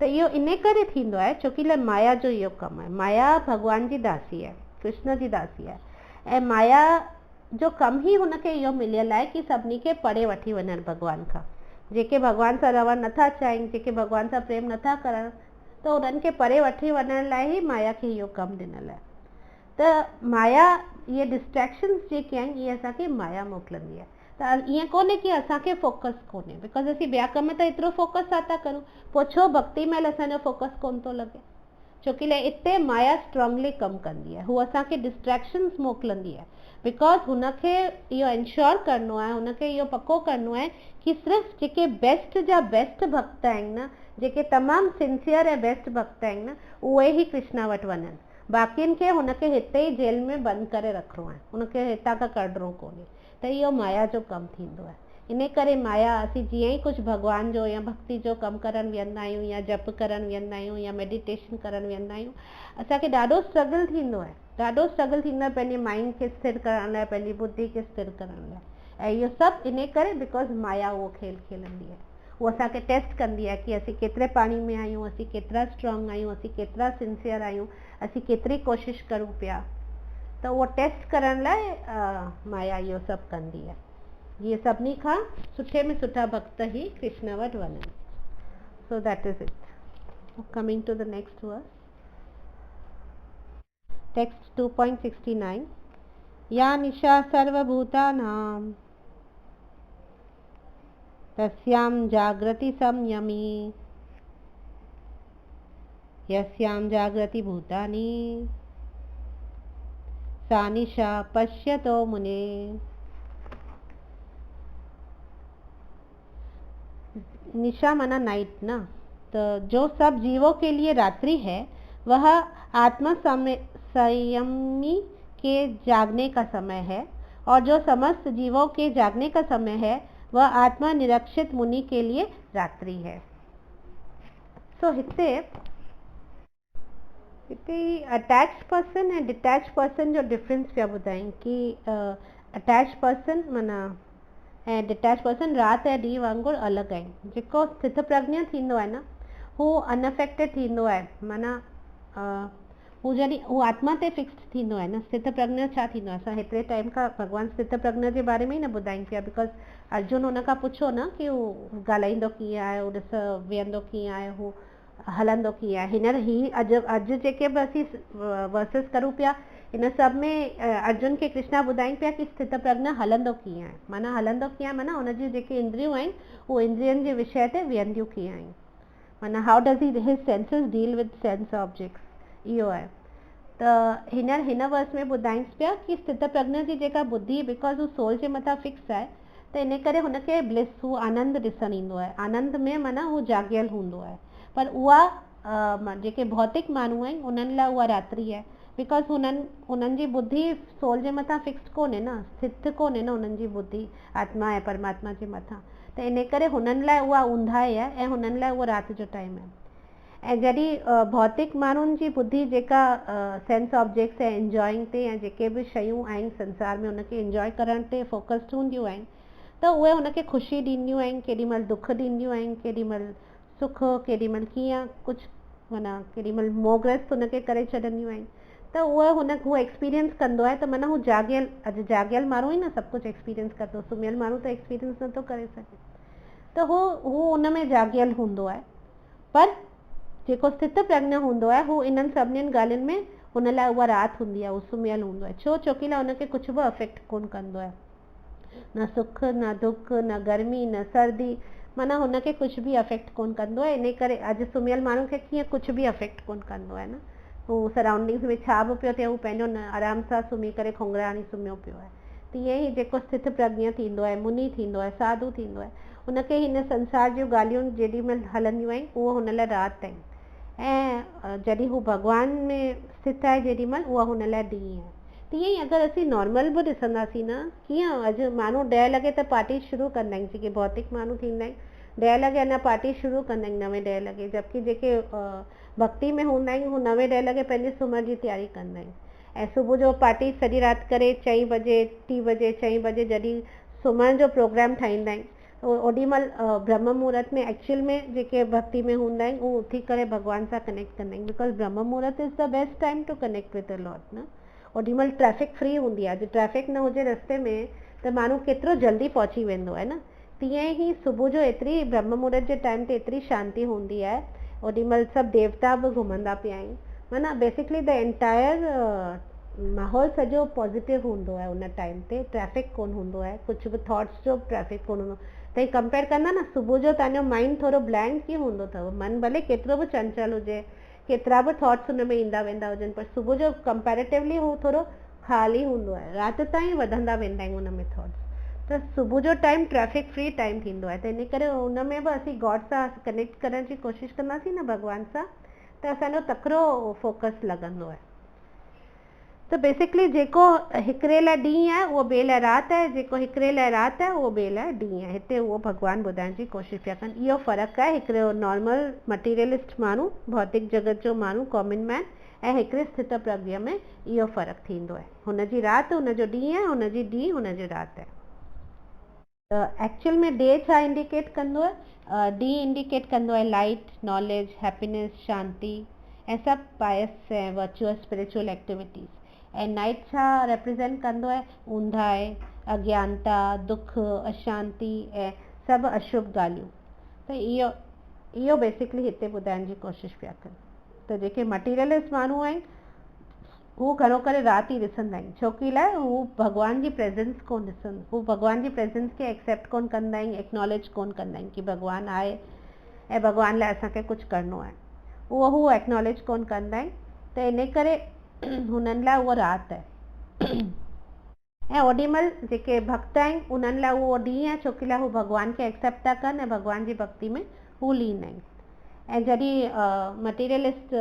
त इहो इन करे थींदो आहे छोकी माया जो इहो कमु आहे। माया भॻवान जी दासी आहे, कृष्ण जी दासी आहे, ऐं माया जो कमु ई हुनखे इहो मिलियल आहे कि सभिनी खे परे वठी वञनि भॻवान खां। जेके भॻवान सां रहणु नथा चाहिनि, जेके भॻवान सां प्रेम नथा करनि, त उन्हनि खे परे वठी वञण लाइ ई माया खे इहो कमु ॾिनल आहे। त माया, इहे डिस्ट्रैक्शन्स जेके आहिनि, इहे असांखे माया मोकिलंदी आहे। त ईअं कोन्हे कि असांखे फोकस कोन्हे, बिकॉज़ असीं ॿिया कम त एतिरो फोकस सां था करूं, पोइ छो भक्ति महिल असांजो फोकस कोन थो लॻे? छोकी हिते माया स्ट्रॉन्गली कमु कंदी आहे, हू असांखे डिस्ट्रैक्शन्स मोकिलंदी आहे, बिकॉज़ हुनखे इहो इंश्योर करिणो आहे, हुनखे इहो पको करिणो आहे कि सिर्फ़ु जेके बेस्ट जा बेस्ट भक्त आहिनि न, जेके तमामु सिंसियर ऐं बेस्ट भक्त आहिनि न, उहे ई कृष्णा वटि वञनि। बाक़ियुनि खे हुनखे हिते ई जेल में बंदि करे रखिणो आहे, हुनखे हितां खां कढिणो कोन्हे। त इहो माया जो कमु थींदो आहे। इन करे माया, असीं जीअं ई कुझु भॻवान जो या भक्ति जो कमु करणु विहंदा आहियूं, या जप करणु विहंदा आहियूं, या मेडिटेशन करणु विहंदा आहियूं, असांखे ॾाढो स्ट्रगल थींदो आहे, ॾाढो स्ट्रगल थींदो आहे पंहिंजे माइंड खे स्थिर करण लाइ, पंहिंजी बुद्धि खे स्थिर करण लाइ। ऐं इहो सभु इन करे बिकॉज़ माया उहो खेल खेलंदी आहे, उहो असांखे टेस्ट कंदी आहे कि असीं केतिरे पाणी में आहियूं, असीं केतिरा स्ट्रॉन्ग आहियूं, असीं केतिरा सिंसियर आहियूं, असीं केतिरी कोशिशि करूं पिया। त उहो टेस्ट करण लाइ माया इहो सभु कंदी आहे, जीअं सभिनी खां सुठे में सुठा भक्त ई कृष्ण वटि वञनि। So that is it. Coming to the next verse, text 2.69। या निशा सर्वभूतानां तस्यां जागृति संयमी, यस्यां जागृति भूतानि सा निशा पश्यतो मुने। निशा माना नाइट ना, तो जो सब जीवों के लिए रात्रि है वह आत्मा संयमी के जागने का समय है, और जो समस्त जीवों के जागने का समय है वह आत्मा निरक्षित मुनि के लिए रात्रि है। सो हिते अटैच पर्सन ऐं डिटैच पर्सन जो डिफरेंस पिया ॿुधाइनि कि अटैच पर्सन माना ऐं डिटैच पर्सन राति ऐं ॾींहुं वांगुरु अलॻि आहिनि। जेको स्थित प्रज्ञ थींदो आहे न, हू अनअफेक्टेड थींदो आहे, माना हू जॾहिं हू आत्मा ते फिक्स थींदो आहे न। स्थित प्रज्ञ छा थींदो आहे? असां हेतिरे टाइम खां भॻवानु स्थित प्रज्ञ जे बारे में ई न ॿुधाइनि पिया, बिकॉज़ अर्जुन हुन खां पुछो न कि हू ॻाल्हाईंदो कीअं आहे, हू ॾिस वेहंदो कीअं आहे, हू हलंदो कीअं आहे। हींअर अॼु जेके बि असीं वर्सिस करूं पिया, इन सभ में अर्जुन खे कृष्णा ॿुधाइनि पिया कि स्थित प्रज्ञ हलंदो कीअं आहे। माना हलंदो कीअं आहे, माना हुनजी जेके इंद्रियूं आहिनि उहे इंद्रियनि जे विषय ते वेहंदियूं कीअं आहिनि। माना हाउ डज़ हिज senses deal with sense objects, इहो आहे। त हिन वर्स में ॿुधाइंसि पिया कि स्थित प्रज्ञ जी जेका बुद्धि, बिकॉज़ हू सोल जे मथां फिक्स आहे, त इन करे हुनखे ब्लिस, हू आनंद ॾिसणु ईंदो आहे। आनंद में माना हू जाॻियल हूंदो आहे। पर उहा जेके भौतिक माण्हू आहिनि उन्हनि लाइ उहा रात्रि आहे, बिकॉज़ उन्हनि जी बुद्धि सोल जे मथां फिक्स कोन्हे न, स्थित कोन्हे न उन्हनि जी बुद्धि आत्मा ऐं परमात्मा जे मथां। त इन करे हुननि लाइ उहा ऊंधाई आहे ऐं हुननि लाइ उहा राति जो टाइम आहे। ऐं जॾहिं भौतिक माण्हुनि जी बुद्धि जेका सेंस ऑब्जेक्ट्स ऐं इंजॉइंग ते या जेके बि शयूं आहिनि संसार में उनखे इंजॉय करण ते फोकस्ड हूंदियूं आहिनि, त उहे हुनखे ख़ुशी ॾींदियूं आहिनि, केॾीमहिल दुख ॾींदियूं आहिनि, केॾीमहिल सुख, केॾीमहिल कीअं कुझु माना केॾीमहिल मोहग्रस्त हुनखे करे छॾंदियूं आहिनि। त हू एक्सपीरियंस कंदो आहे। त माना हू जाॻियल माण्हू ई न सभु कुझु एक्सपीरियंस कंदो, सुम्हियल माण्हू त एक्सपीरियंस नथो करे सघे। त हू उन में जाॻियल हूंदो आहे। पर जेको स्थित प्रज्ञ हूंदो आहे हू इन्हनि सभिनीनि ॻाल्हियुनि में हुन लाइ उहा राति हूंदी आहे, हू सुम्हियल हूंदो आहे। छोकी लाइ हुनखे कुझु बि अफेक्ट कोन कंदो आहे, न सुख न दुख न गर्मी न सर्दी, माना हुनखे कुझु बि अफेक्ट कोन कंदो आहे। इन करे अॼु सुम्हियल माण्हू खे कीअं कुझु बि अफेक्ट कोन कंदो आहे न, हू सराउंडिंग्स में छा बि पियो थिए हू पंहिंजो आराम सां सुम्ही करे खोंघिड़ा हणी सुम्हियो पियो आहे। तीअं ई जेको स्थित प्रज्ञ थींदो आहे, मुनि थींदो आहे, साधु थींदो आहे, हुनखे हिन संसार जूं ॻाल्हियूं जेॾीमहिल हलंदियूं आहिनि उहो हुन लाइ राति आहिनि, ऐं जॾहिं हू भॻवान में स्थित आहे जेॾीमहिल उहा हुन लाइ ॾींहुं आहे। तीअं ई अगरि असीं नॉर्मल बि ॾिसंदासीं न, कीअं अॼु माण्हू 10 लॻे त पार्टी शुरू कंदा आहिनि, जेके भौतिक माण्हू थींदा आहिनि 10 लॻे अञा पार्टी शुरू कंदा आहिनि, 9-10 लॻे, जबकि जेके भक्ति में हूंदा आहिनि हू 9-10 लॻे पंहिंजे सुम्हण जी तयारी कंदा आहिनि। ऐं सुबुह जो पार्टी सॼी राति करे 4 बजे 3 बजे 4 बजे जॾहिं सुम्हण जो प्रोग्राम ठाहींदा आहिनि, ओॾीमहिल ब्रह्म मुहूर्त में एक्चुअल में जेके भक्ति में हूंदा आहिनि उहे उथी करे भॻवान सां कनेक्ट कंदा आहिनि, because brahma muhurta is the best time to connect with the lord न। ओॾीमहिल ट्रैफिक फ्री हूंदी आहे, अॼु ट्रैफिक न हुजे रस्ते में त माण्हू केतिरो जल्दी पहुची वेंदो आहे न। तीअं ई सुबुह जो एतिरी ब्रह्म मुहूर्त जे टाइम ते एतिरी शांती हूंदी आहे, ओॾीमहिल सभु देवता बि घुमंदा पिया आहिनि, माना बेसिकली द एंटायर माहौल सॼो पॉज़िटिव हूंदो आहे उन टाइम ते, ट्रैफिक कोन हूंदो आहे, कुझु बि थॉट्स जो ट्रैफिक कोन हूंदो। त कंपेयर कंदा न, सुबुह जो तव्हांजो माइंड थोरो ब्लैंक कीअं हूंदो अथव, मन भले केतिरो बि चंचल हुजे, केतिरा बि थॉट्स हुन में ईंदा वेंदा हुजनि, पर सुबुह जो कंपेरेटिवली हू थोरो ख़ाली हूंदो आहे, राति ताईं वधंदा वेंदा आहिनि हुन में थॉट्स। त सुबुह जो टाइम ट्रैफिक फ्री टाइम थींदो आहे, त इन करे हुन में बि असीं गॉड सां कनेक्ट करण जी कोशिशि कंदासीं न भॻवान सां, त असांजो तकिड़ो फोकस लॻंदो आहे। त बेसिकली जेको हिकिड़े लाइ ॾींहुं आहे उहो ॿिए लाइ राति आहे, जेको हिकिड़े लाइ राति आहे उहो ॿिए लाइ ॾींहुं आहे। हिते उहो भॻवानु ॿुधाइण जी कोशिशि पिया कनि। इहो फ़र्क़ु आहे हिकिड़ो नॉर्मल मटीरियलिस्ट माण्हू, भौतिक जगत जो माण्हू, कॉमन मैन, ऐं हिकिड़े स्थित प्रज्ञ में इहो फ़र्क़ु थींदो आहे। हुनजी राति हुनजो ॾींहुं आहे, हुनजी ॾींहुं हुनजी राति आहे। त एक्चुअल में डे छा इंडिकेट कंदो आहे? ॾींहुं इंडिकेट कंदो आहे लाइट, नॉलेज, हैप्पीनेस, शांती ऐं सभु पायस ऐं वर्चुअस स्पिरिचुअल एक्टिविटीज़। ऐं नाइट छा रिप्रेज़ेंट कंदो आहे? ऊंधाए, अज्ञानता, दुख, अशांति ऐं सभु अशुभ ॻाल्हियूं। त इहो बेसिकली हिते ॿुधाइण जी कोशिशि पिया कनि। त जेके मटीरियलिस्ट माण्हू आहिनि हू घणो करे राति ई ॾिसंदा आहिनि, छोकी लाइ हू भॻवान जी प्रेजेंस कोन ॾिसनि, हू भॻवान जी प्रेजेंस खे एक्सेप्ट कोन कंदा आहिनि, एक्नॉलेज कोन कंदा आहिनि कि भॻवानु आहे ऐं भॻवान लाइ असांखे कुझु करिणो आहे, उहो हू एक्नॉलेज कोन कंदा आहिनि। त इन करे हुननि लाइ उहा राति आहे। ऐं ओॾीमहिल जेके भक्त आहिनि उन्हनि लाइ उहो ॾींहुं आहे, छोकी लाइ हू भॻवान खे एक्सेप्ट था कनि ऐं भॻवान जी भक्ति में हू लीन आहिनि। ऐं जॾहिं मटीरियलिस्ट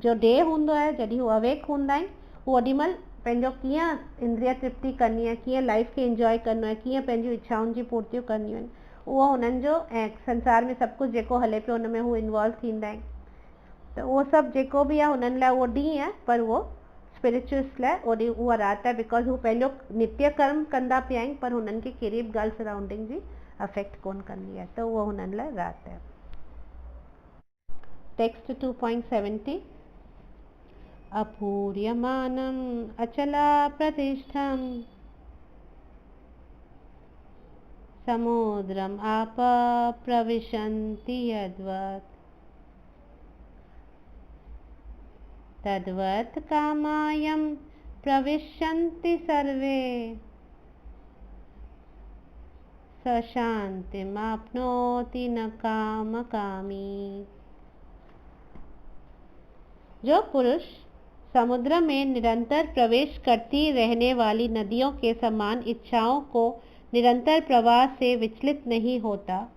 जो डे हूंदो आहे, जॾहिं हू अवेक हूंदा आहिनि, हू ओॾीमहिल पंहिंजो कीअं इंद्रिय तृप्ति करणी आहे, कीअं लाइफ खे इंजॉय करिणो आहे, कीअं पंहिंजूं इच्छाउनि जी पूर्तियूं करणियूं आहिनि, उहो हुननि जो, ऐं संसार में सभु कुझु जेको हले पियो हुन में हू इन्वॉल्व थींदा आहिनि। त उहो सभु जेको बि आहे हुननि लाइ उहो ॾींहुं आहे, पर उहो स्पिरिचुअल्स लाइ उहा राति आहे, बिकॉज़ हू पंहिंजो नित्य कर्म कंदा पिया आहिनि, पर हुननि खे कहिड़ी बि ॻाल्हि सराउंडिंग जी अफेक्ट कोन कंदी आहे, त उहो हुननि लाइ राति आहे। टेक्स्ट 2.70 अपूर्यमानम अचला प्रतिष्ठम समुद्रम आप प्रविशन्ति यद्वत् तद्वत् कामायम प्रविशन्ति सर्वे स शान्तिमाप्नोति न कामकामी। जो पुरुष समुद्र में निरंतर प्रवेश करती रहने वाली नदियों के समान इच्छाओं को निरंतर प्रवाह से विचलित नहीं होता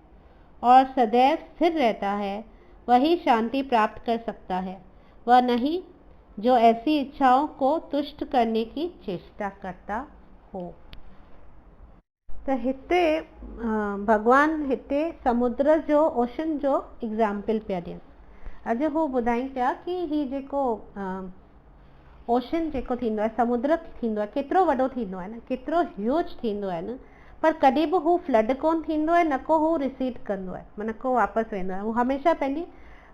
और सदैव स्थिर रहता है, वही शांति प्राप्त कर सकता है, वह नहीं जो ऐसी इच्छाओं को तुष्ट करने की चेष्टा करता हो। तो हिते भगवान हिते समुद्र जो ओशन जो एग्जाम्पल पिया ॾियनि। अॼु हू ॿुधाइनि पिया कि ही जेको ओशन जेको थींदो आहे, समुद्र थींदो आहे, केतिरो वॾो थींदो आहे न, केतिरो ह्यूज थींदो आहे न, पर कॾहिं बि हू फ्लड कोन थींदो आहे, न को हू रिसीड कंदो आहे, न को वापसि वेंदो आहे। हू हमेशह पंहिंजी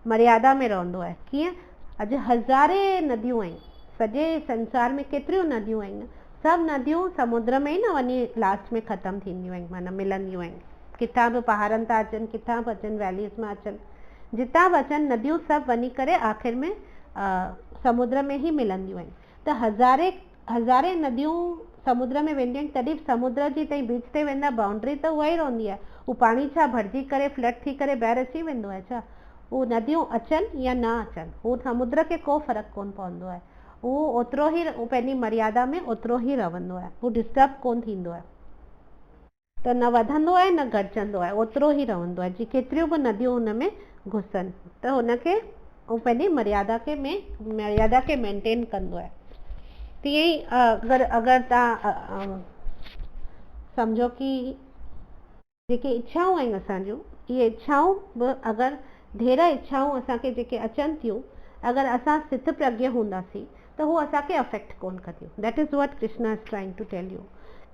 मर्यादा में रहंदो आहे। कीअं? अॼु हज़ारे नदियूं आहिनि, सॼे संसार में केतिरियूं नदियूं आहिनि, सभु नदियूं समुद्र में ई न वञी लास्ट में ख़तमु थींदियूं आहिनि, माना मिलंदियूं आहिनि। किथां बि पहाड़नि था अचनि, किथां बि अचनि वैलीज़ मां अचनि, जितां बि अचनि नदियूं सभु वञी करे आख़िर में समुद्र में ई मिलंदियूं आहिनि। त हज़ारे नदियूं समुद्र में वेंदियूं आहिनि, तॾहिं समुद्र जी ताईं बीच ते वेंदा, बाउंड्री त उहा ई रहंदी आहे। हू पाणी छा भरिजी करे फ्लड थी करे ॿाहिरि अची वेंदो आहे छा? हू नदियूं अचनि या न अचनि, हू समुद्र खे को फ़र्क़ु कोन पवंदो आहे। हू ओतिरो ई पंहिंजी मर्यादा में ओतिरो ई रहंदो आहे, हू डिस्टर्ब कोन थींदो आहे। त न वधंदो आहे न घटिजंदो आहे, ओतिरो ई रहंदो आहे। जी केतिरियूं बि नदियूं हुन में घुसनि त हुनखे हू पंहिंजी मर्यादा खे मेंटेन कंदो आहे। तीअं ई अगरि तव्हां सम्झो कि जेके इच्छाऊं आहिनि असांजूं, इहे इच्छाऊं बि अगरि ढेर इच्छाऊं असांखे जेके अचनि थियूं, अगरि असां स्थित प्रज्ञ हूंदासीं त हू असांखे अफेक्ट कोन कंदियूं। That is what Krishna is trying to tell you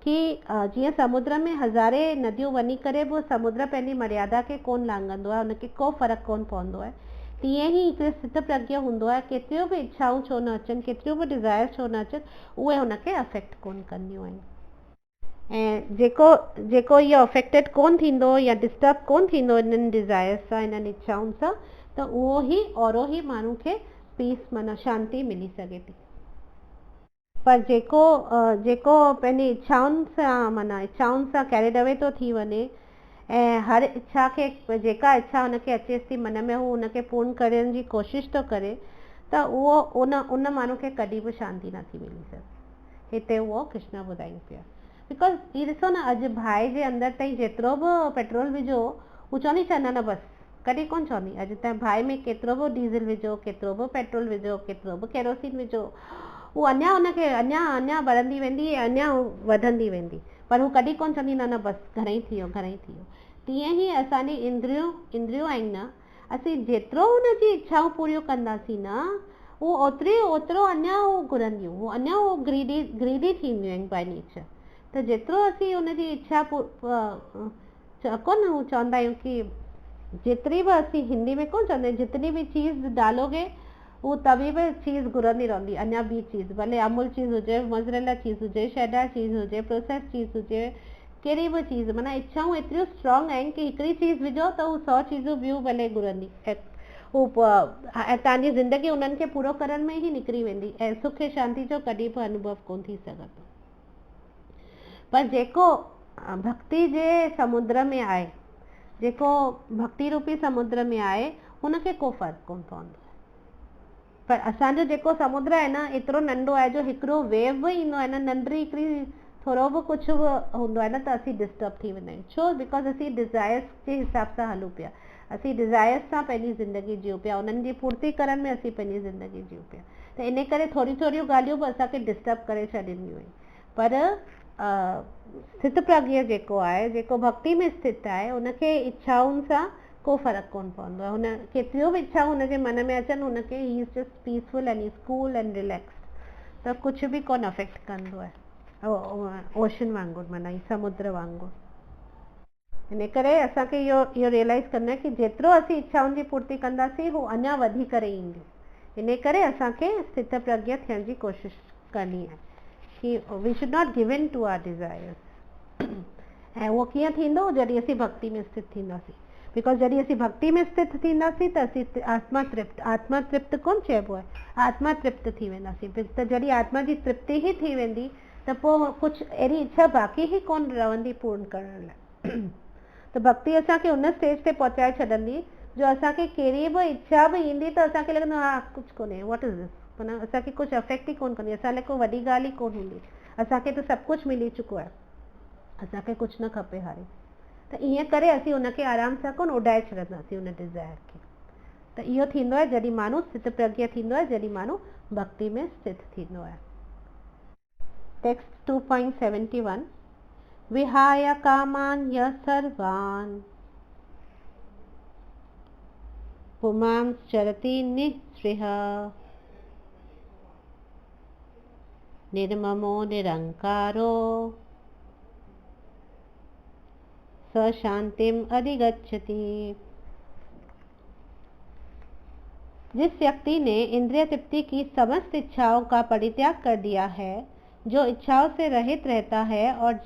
कि जीअं समुद्र में हज़ारे नदियूं वञी करे बि समुद्र पंहिंजी मर्यादा खे कोन लांघंदो आहे, हुनखे को फ़र्क़ु कोन पवंदो आहे। तीअं ई हिकिड़ो स्थित प्रज्ञ हूंदो आहे, केतिरियूं बि इच्छाऊं छो न अचनि, केतिरियूं बि डिज़ायर छो न अचनि, उहे हुनखे अफेक्ट कोन कंदियूं आहिनि। ऐं जेको इहो अफेक्टेड कोन थींदो या डिस्टर्ब कोन थींदो इन्हनि डिज़ायर्स सां, इन्हनि इच्छाउनि सां, त उहो ई औरो ई माण्हू खे पीस माना शांती मिली सघे थी। पर जेको पंहिंजी इच्छाउनि सां कैरिड अवे थो थी वञे ऐं हर इच्छा खे, जेका इच्छा हुनखे अचेसि थी मन में, हू हुनखे पूर्ण करण जी कोशिशि थो करे, त उहो उन माण्हू खे कॾहिं बि शांती नथी मिली सघे। हिते उहो कृष्ण ॿुधाइनि पिया। बिकॉज़ ही ॾिसो न, अॼु भाई जे अंदरि ताईं जेतिरो बि पेट्रोल विझो, हू चवंदी छा न बसि, कॾहिं कोन चवंदी। अॼु ताईं भाई में केतिरो बि डीज़ल विझो, केतिरो बि पेट्रोल विझो, केतिरो बि केरोसिन विझो, हू अञा हुनखे अञा बढ़ंदी वेंदी, अञा वधंदी वेंदी, पर हू कॾहिं कोन चवंदी न बसि घणेई थी वियो। तीअं ई असांजी इंद्रियूं आहिनि न, असीं जेतिरो हुनजी इच्छाऊं पूरियूं कंदासीं न, हू ओतिरो अञा हू घुरंदियूं, हू अञा हू ग्रीडी थींदियूं आहिनि बाय नेचर। त जेतिरो असीं हुनजी इच्छा कोन हू चवंदा आहियूं कि जेतिरी बि असीं हिंदी में कोन चवंदा आहियूं, जितनी भी चीज़ डालोगे वो तभी भी चीज़ घुरंदी रहंदी, अञा ॿी चीज़, भले अमूल चीज़ हुजे, मोज़रेला चीज़ हुजे, शेडर चीज़ हुजे, प्रोसेस चीज़ हुजे, कहिड़ी बि चीज़, माना इच्छाऊं एतिरियूं स्ट्रॉन्ग आहिनि कि हिकिड़ी चीज़ विझो त हू 100 चीज़ूं ॿियूं भले घुरंदी, हू तव्हांजी ज़िंदगी उन्हनि खे पूरो करण में ई निकिरी वेंदी ऐं सुख शांति जो कॾहिं बि अनुभव कोन थी सघंदो। पर जेको भक्ति जे समुद्र में आहे, जेको भक्ति रूपी समुद्र में आहे, हुनखे को फ़र्क़ु कोन पवंदो आहे। पर असांजो जेको समुद्र आहे न, एतिरो नंढो आहे, जो हिकिड़ो वेव बि ईंदो आहे न, नंढड़ी हिकिड़ी थोरो बि कुझु बि हूंदो आहे न, त असीं डिस्टर्ब थी वेंदा आहियूं। छो? बिकॉज़ असीं डिज़ायर्स जे हिसाब सां हलूं पिया, असीं डिज़ायर्स सां पंहिंजी ज़िंदगी जियूं पिया, उन्हनि जी पूर्ति करण में असीं पंहिंजी ज़िंदगी जियूं पिया। त इन करे थोरियूं ॻाल्हियूं बि असांखे डिस्टर्ब करे छॾींदियूं आहिनि। पर स्थित प्रज्ञ जेको आहे, जेको भक्ति में स्थित आहे, उनखे इच्छाउनि सां को फ़र्क़ु कोन पवंदो आहे। हुन केतिरियूं बि इच्छाऊं हुनजे मन में अचनि, हुनखे he is just peaceful and is cool and relax. त कुझु बि कोन अफेक्ट कंदो आहे, ओशन वांगुरु, माना ही समुद्र वांगुरु। इन करे असांखे इहो रियलाइज़ करणो आहे कि जेतिरो असीं इच्छाउनि जी पूर्ति कंदासीं, हू अञा वधी करे ईंदियूं। इन करे असांखे स्थित प्रज्ञ थियण जी कोशिशि करणी आहे कि we should not give in to our desires. ऐं उहो कीअं थींदो? जॾहिं असीं भक्ति में स्थित थींदासीं। बिकॉज़ जॾहिं असीं भक्ति में स्थित थींदासीं त असीं आत्मा तृप्त कोन चइबो आहे, आत्मा तृप्त थी वेंदासीं। त जॾहिं आत्मा जी तृप्ति ई थी वेंदी, त पोइ कुझु अहिड़ी इच्छा बाक़ी ई कोन रहंदी पूर्ण करण लाइ। त भक्ति असांखे उन स्टेज ते पहुचाए छॾंदी जो असांखे कहिड़ी बि इच्छा बि ईंदी त असांखे लॻंदो हा कुझु कोन्हे, वॉट इज़ दिस, माना असांखे कुझु अफेक्ट ई कोन कंदी, असां लाइ कोई वॾी ॻाल्हि ई कोन हूंदी, असांखे त सभु कुझु मिली चुको आहे, असांखे कुझु न खपे हाणे। त ईअं करे असीं उनखे आराम सां कोन उॾाए छॾंदासीं उन डिज़ायर खे। त इहो थींदो आहे जॾहिं माण्हू स्थित प्रज्ञ थींदो आहे, जॾहिं माण्हू भक्ति में स्थित थींदो आहे। टेक्स्ट 2.71 विहाय कामान य सर्वान पुमां चरति निःस्पृह निर्ममो निरंकारो स शांतिम अधिगच्छति। जिस व्यक्ति ने इंद्रिय तृप्ति की समस्त इच्छाओं का परित्याग कर दिया है, जो इच्छाओं से रहित रहता है और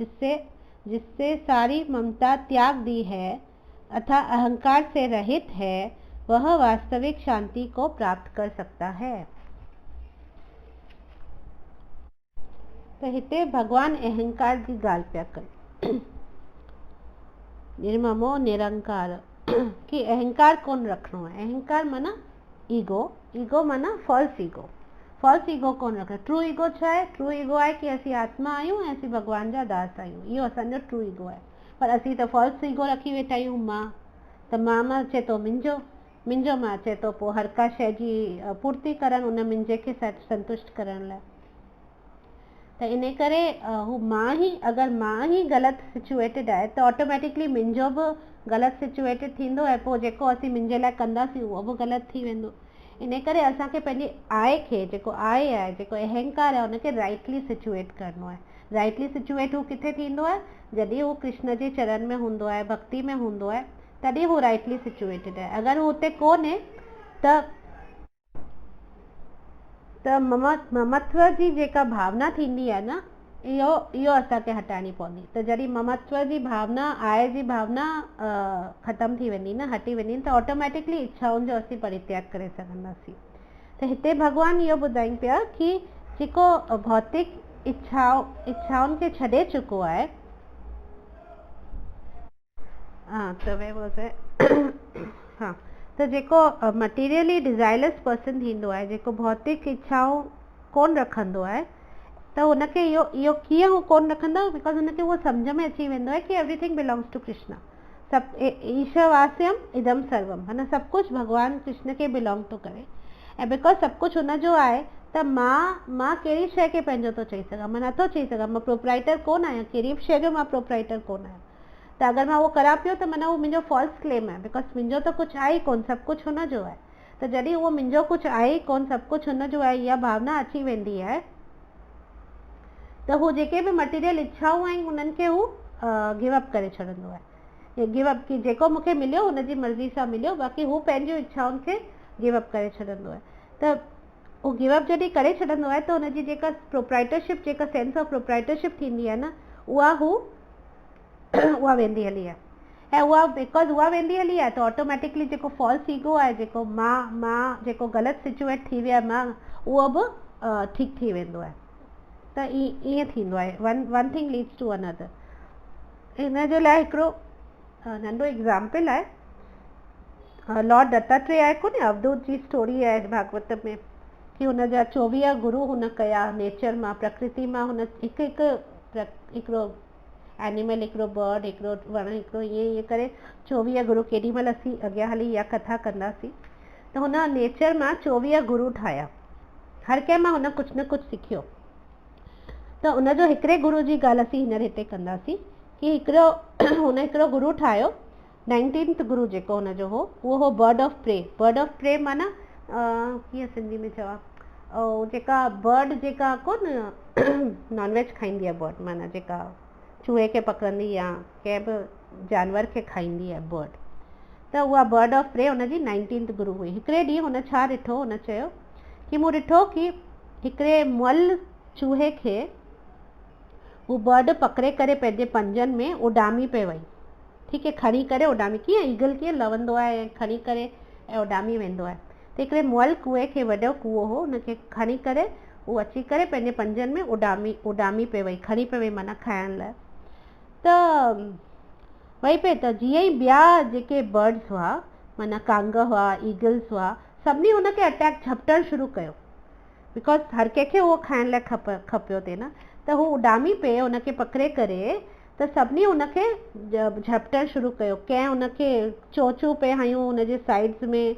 जिससे सारी ममता त्याग दी है अथवा अहंकार से रहित है, वह वास्तविक शांति को प्राप्त कर सकता है। तो हिते भगवान अहंकार की ॻाल्हि पिया कनि, निर्ममो निरंकार, कि अहंकार कोन रखणो आहे। अहंकार माना ईगो, ईगो माना फॉल्स ईगो, फॉल्स ईगो कोन रखणो। ट्रू ईगो छा आहे? ट्रू ईगो आहे कि असीं आत्मा आहियूं ऐं असीं भगवान जा दास आहियूं, इहो असांजो ट्रू ईगो आहे। पर असीं त फॉल्स ईगो रखी वेठा आहियूं, मां त मां अचे थो मुंहिंजो मां अचे थो पोइ हर का शइ जी पूर्ति करणु उन मुंहिंजे खे संतुष्ट करण लाइ। त इन करे हू मां ही, अगरि मां ही ग़लति सिचुएटेड आहे त ऑटोमेटिकली मुंहिंजो बि ग़लति सिचुएटेड थींदो ऐं पोइ जेको असीं मुंहिंजे लाइ कंदासीं उहो बि ग़लति थी वेंदो। इन करे असांखे पंहिंजी आय खे, जेको आय आहे, जेको अहंकार आहे, उनखे राइटली सिचुएट करिणो आहे। राइटली सिचुएट हू किथे थींदो आहे? जॾहिं हू कृष्ण जे चरण में हूंदो आहे, भक्ति में हूंदो आहे, तॾहिं हू राइटली सिचुएटेड आहे। अगरि हू हुते कोन्हे त ममत्व जी जेका भावना थींदी आहे न, इहो असांखे हटाइणी पवंदी। त जॾहिं ममत्व जी भावना, आय जी भावना ख़तम थी वेंदी न, हटी वेंदी, त ऑटोमेटिकली इच्छाउनि जो असीं परित्याग करे सघंदासीं। त हिते भगवान इहो ॿुधाइनि पिया कि जेको भौतिक इच्छाउनि खे छॾे चुको आहे, त जेको मटीरियली डिज़ायरलेस पर्सन थींदो आहे, जेको भौतिक इच्छाऊं कोन रखंदो आहे, त हुनखे इहो कीअं हू कोन रखंदो? बिकॉज हुनखे उहो सम्झ में अची वेंदो आहे कि एवरीथिंग बिलोंग्स टू कृष्णा, सभु ईशवास्यम इदम सर्वम, है न, सभु कुझु भगवान कृष्ण खे बिलोंग थो करे। ऐं बिकॉज सभु कुझु हुनजो आहे त मां कहिड़ी शइ खे पंहिंजो थो चई सघां? मां नथो चई सघां, मां प्रोपराइटर कोन आहियां, कहिड़ी बि शइ जो मां प्रोपराइटर कोन आहियां। त अगरि मां उहो करां पियो त माना उहो मुंहिंजो फॉल्स क्लेम आहे, बिकॉज मुंहिंजो त कुझु आहे ई कोन, सभु कुझु हुनजो आहे। त जॾहिं उहो मुंहिंजो कुझु आहे ई कोन, सभु कुझु हुनजो आहे, इहा भावना अची वेंदी आहे, त हू जेके बि मटीरियल इच्छाऊं आहिनि उन्हनि खे हू गिव अप करे छॾंदो आहे। गिव अप कि जेको मूंखे मिलियो हुनजी मर्ज़ी सां मिलियो, बाक़ी हू पंहिंजूं इच्छाउनि खे गिव अप करे छॾंदो आहे। त हू गिव अप जॾहिं करे छॾंदो आहे त हुनजी जेका प्रोपराइटरशिप, जेका सेंस ऑफ प्रोपराइटरशिप थींदी आहे न, उहा वेंदी हली आहे। ऐं उहा बिकॉज उहा वेंदी हली आहे त ऑटोमेटिकली जेको फॉल्स ईगो आहे, जेको मां जेको ग़लति सिचुएट थी वियो आहे मां, उहो बि ठीकु थी वेंदो आहे। त ईअं थींदो आहे, one thing leads to another. हिन जे लाइ हिकिड़ो नंढो एग्ज़ाम्पल आहे, लॉर्ड दत्तात्रेय आहे कोन्हे, अवधूत जी स्टोरी आहे भागवत में, कि हुन जा 24 गुरु हुन कया नेचर मां, प्रकृति मां, हुन हिकिड़ो एनिमल, हिकिड़ो बर्ड, हिकिड़ो वण, हिकिड़ो ईअं करे 24 गुरु, केॾी महिल असीं अॻियां हली इहा कथा कंदासीं। त हुन नेचर मां 24 गुरु ठाहिया, हर कंहिं मां हुन कुझु न कुझु सिखियो। त हुनजो हिकिड़े गुरु जी ॻाल्हि असीं हींअर हिते कंदासीं कि हुन हिकिड़ो गुरु ठाहियो, 19th गुरु जेको हुनजो हो, उहो हो bird of prey. Bird of prey माना कीअं सिंधी में चवां, जेका बर्ड जेका कोन नॉनवेज खाईंदी आहे, बर्ड माना जेका चूहे खे पकड़ंदी या कंहिं बि जानवर खे खाईंदी आहे बर्ड, त उहा बर्ड ऑफ प्रे हुनजी 19th गुरु हुई। हिकिड़े ॾींहुं हुन छा ॾिठो, हुन चयो कि मूं ॾिठो कि हिकिड़े मुअल चूहे खे हू बर्ड पकड़े करे पंहिंजे पंजनि में उॾामी पे वई, ठीकु आहे, खणी करे उॾामी, कीअं ईगल कीअं लवंदो आहे ऐं खणी करे ऐं उॾामी वेंदो आहे। त हिकिड़े मुअल कुए खे, वॾो कुओ हो, हुनखे खणी करे उहो अची करे पंहिंजे पंजनि में उॾामी पे वई, खणी पे वई, माना खाइण लाइ। त वही पे त जीअं ई ॿिया जेके बर्ड्स हुआ माना कांग हुआ ईगल्स हुआ सभिनी हुनखे अटैक झपटणु शुरू कयो बिकॉज हर कंहिंखे उहो खाइण लाइ खपियो थिए न। त हू उॾामी पे हुनखे पकिड़े करे त सभिनी हुनखे झपटणु शुरू कयो। कंहिं हुनखे चोचूं पे हयूं हुनजे साइड्स में,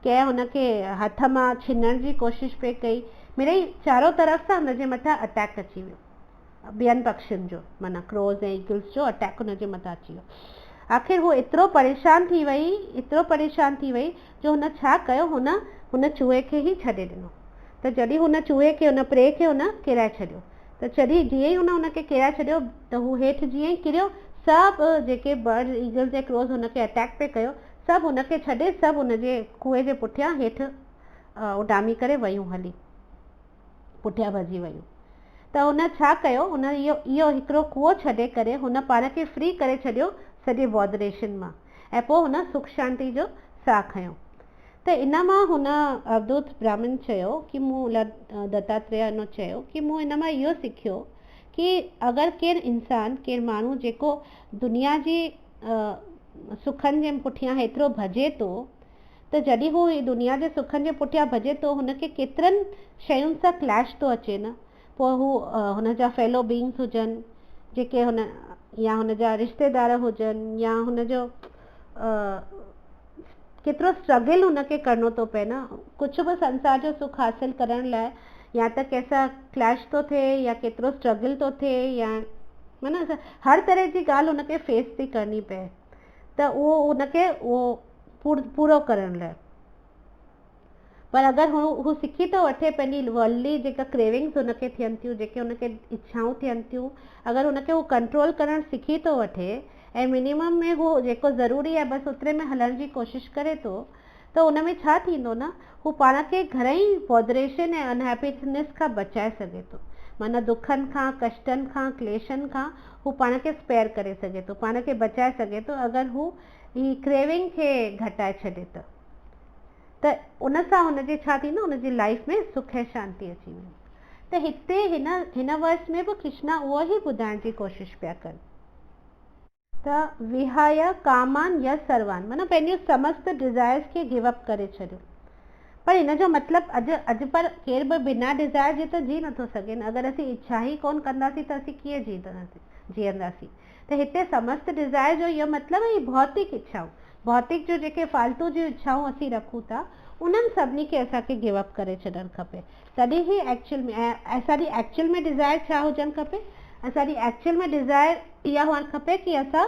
कंहिं हुनखे हथ मां छिनण जी कोशिशि पे कई। मिड़ई चारों तरफ़ सां हुनजे मथां अटैक अची वियो ॿियनि पक्षियुनि जो माना क्रोज़ ऐं ईगल्स जो अटैक हुनजे मथां अची वियो। आख़िर हू एतिरो परेशान थी वई जो हुन छा कयो, हुन चूहे खे ई छॾे ॾिनो। त जॾहिं हुन चूहे खे हुन प्रे खे हुन किराए छॾियो त जीअं ई हुनखे किराए छॾियो त हू हेठि जीअं ई किरियो सभु जेके बर्ड ईगल्स ऐं क्रोज़ हुनखे अटैक पे कयो सभु हुनखे छॾे सभु हुनजे कुएं जे पुठियां हेठि उॾामी करे वयूं हली पुठियां भॼी वयूं। त हुन छा कयो, हुन इहो हिकिड़ो कुओं छॾे करे हुन पाण खे फ्री करे छॾियो सॼे बॉदरेशन मां ऐं पोइ हुन सुख शांति जो साह खयो। त इन मां हुन अवधूत ब्राह्मण चयो कि मूं दत्तात्रेय नो चयो कि मूं इन मां इहो सिखियो कि अगरि केरु इंसान केरु माण्हू जेको दुनिया जी सुखनि जे पुठियां हेतिरो भॼे थो त जॾहिं हू दुनिया जे सुखनि जे पुठियां भॼे थो हुनखे केतिरनि शयुनि सां क्लैश थो अचे न। पोइ हू हुनजा फेलो बींग्स हुजनि जेके या हुनजा रिश्तेदार हुजनि या हुनजो केतिरो स्ट्रगल हुनखे करिणो थो पए न कुझु बि संसार जो सुख हासिल करण लाइ, या त कंहिंसां क्लैश थो थिए या केतिरो स्ट्रगल थो थिए या माना हर तरह जी ॻाल्हि हुनखे फेस थी करणी पए त उहो हुनखे पूरो करण लाइ। पर अगरि हू सिखी थो वठे पंहिंजी वर्ल्डली जेका क्रेविंग्स हुनखे थियनि थियूं, जेके हुनखे इच्छाऊं थियनि थियूं, अगरि हुनखे हू कंट्रोल करणु सिखी थो वठे ऐं मिनिमम में हू जेको ज़रूरी आहे बसि ओतिरे में हलण जी कोशिशि करे थो त हुन में छा थींदो न, हू पाण खे घणेई बॉदरेशन ऐं अनहैप्पीनेस खां बचाए सघे थो। माना दुखनि खां, कष्टनि खां, क्लेशनि खां हू पाण खे स्पेयर करे सघे थो, पाण खे बचाए सघे थो अगरि हू ही क्रेविंग खे घटाए छॾे त उन सां हुनजे छा थींदो, हुनजी लाइफ में सुख ऐं शांती अची वेंदी। त हिते हिन वर्स में बि कृष्णा उहो ई ॿुधाइण जी कोशिशि पिया कनि त विहाय कामान यस सर्वान माना पंहिंजूं समस्त डिज़ायर्स खे गिव अप करे छॾियो। पर हिन जो मतिलबु अॼु पर केर बि बिना डिज़ायर जे त जी नथो सघे न। अगरि असीं इच्छा ई कोन कंदासीं त असीं कीअं जीअंदासीं। त हिते समस्त डिज़ायर जो इहो मतिलबु आहे भौतिक इच्छाऊं, भौतिक जो जेके फालतू जी इच्छाऊं असीं रखूं था उन्हनि सभिनी खे असांखे गिव अप करे छॾणु खपे। तॾहिं ई एक्चुअल में असांजी एक्चुअल में डिज़ायर छा हुजणु खपे, असांजी एक्चुअल में डिज़ायर इहा हुअणु खपे कि असां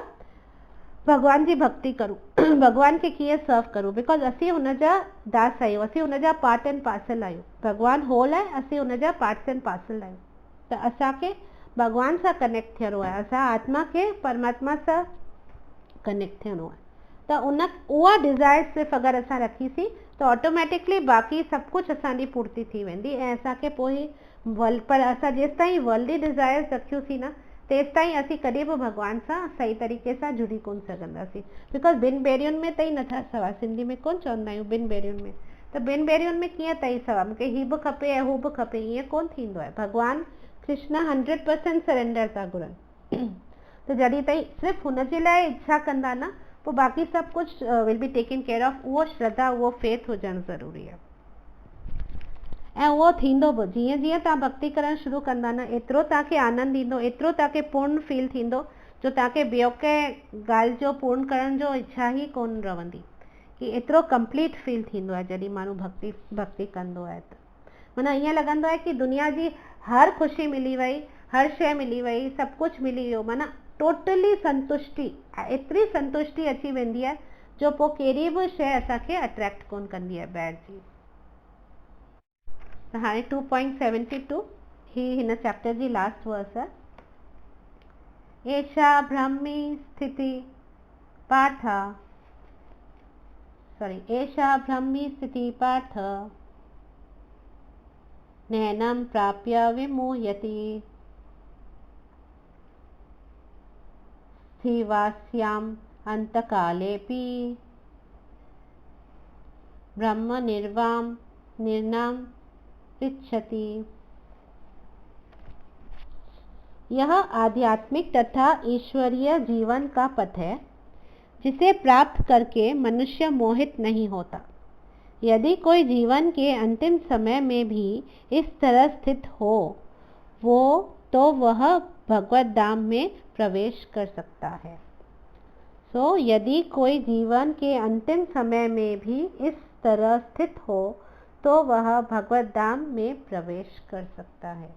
भॻवान जी भक्ति करूं, भॻवान खे कीअं सर्व करूं, बिकॉज असीं हुनजा दास आहियूं, असीं हुनजा पार्ट एंड पार्सल आहियूं। भॻवानु होल आहे, असीं हुनजा पार्ट्स एंड पार्सल आहियूं। त असांखे भॻवान सां कनेक्ट थियणो आहे, असां आत्मा खे परमात्मा सां कनेक्ट थियणो आहे। त उहा डिज़ायर सिर्फ़ु अगरि असां रखीसीं त ऑटोमेटिकली बाक़ी सभु कुझु असांजी पूर्ति थी वेंदी ऐं असांखे पोइ पर असां जेसि ताईं वर्ल्डली डिज़ायर्स रखियूंसीं न तेसि ताईं असीं कॾहिं बि भॻवान सां सही तरीक़े सां जुड़ी कोन सघंदासीं। बिकॉज ॿिनि ॿेड़ियुनि में तई नथा सवा, सिंधी में कोन चवंदा आहियूं ॿिनि ॿेड़ियुनि में, त ॿिनि ॿेड़ियुनि में कीअं तई सवा, मूंखे हीअ बि खपे ऐं हू बि खपे, ईअं कोन थींदो आहे। भॻवानु कृष्ण 100% सरेंडर था घुरनि त जॾहिं ताईं सिर्फ़ु हुनजे लाइ इच्छा कंदा न पोइ बाक़ी सभु कुझु will be taken care of. उहो श्रद्धा, उहो फेथ हुजणु ज़रूरी आहे ऐं उहो थींदो बि। जीअं जीअं तव्हां भक्ति करणु शुरू कंदा न एतिरो तव्हांखे आनंद ईंदो, एतिरो तव्हांखे पूर्ण फील थींदो जो तव्हांखे ॿियो कंहिं ॻाल्हि जो पूर्ण करण जो इच्छा ई कोन रहंदी, कि एतिरो कंप्लीट फील थींदो आहे जॾहिं माण्हू भक्ति कंदो आहे। त माना ईअं लॻंदो आहे कि दुनिया जी हर ख़ुशी मिली वई, हर शइ मिली वई, सभु कुझु मिली वियो, माना टोटली संतुष्टि, एतिरी संतुष्टि अची वेंदी आहे जो पोइ कहिड़ी बि शइ असांखे अट्रैक्ट कोन कंदी आहे ॿाहिरि जी। त हाणे 2.72 ही हिन चैप्टर जी लास्ट वर्स आहे। एषा ब्रह्मी स्थिति पाठ एषा ब्रह्मी स्थिति पाठ नैनं प्राप्य विमुह्यति स्थिवास्याम् अंतकालेऽपि ब्रह्म निर्नाम पृच्छति। यह आध्यात्मिक तथा ईश्वरीय जीवन का पथ है जिसे प्राप्त करके मनुष्य मोहित नहीं होता। यदि कोई जीवन के अंतिम समय में भी इस तरह स्थित हो तो वह भगवत धाम में प्रवेश कर सकता है। यदि कोई जीवन के अंतिम समय में भी इस तरह स्थित हो तो वह भगवत धाम में प्रवेश कर सकता है।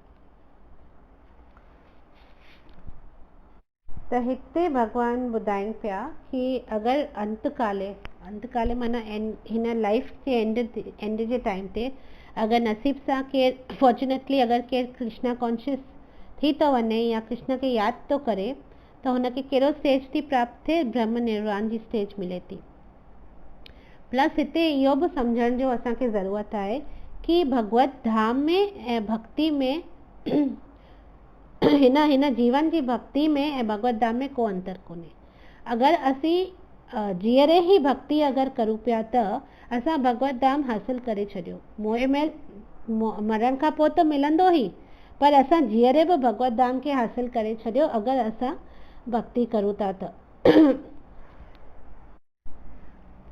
त हिते भगवान ॿुधाइनि पिया कि अगर अंतकाले माना हिन लाइफ के एंड जे टाइम ते अगर नसीब सां केर फॉर्चुनेटली अगर केर कृष्णा कॉन्शियस थी तो वञे या कृष्ण के याद तो करे तो हुनखे कहिड़ो स्टेज थी प्राप्त थिए, ब्रह्म निर्वाण जी स्टेज मिले थी। प्लस हिते इहो बि सम्झण जो असांखे ज़रूरत आहे कि भगवत धाम में ऐं भक्ति में हिन जीवन जी भक्ति में ऐं भगवत धाम में को अंतर कोन्हे। अगर असीं जीअरे ही भक्ति अगर करूं पिया त असां भगवत धाम हासिल करे छॾियो। मोह में मरण खां पोइ त मिलंदो ई, पर असां जीअरे बि भगवत धाम खे हासिल करे छॾियो अगर असां भक्ति करूं था त।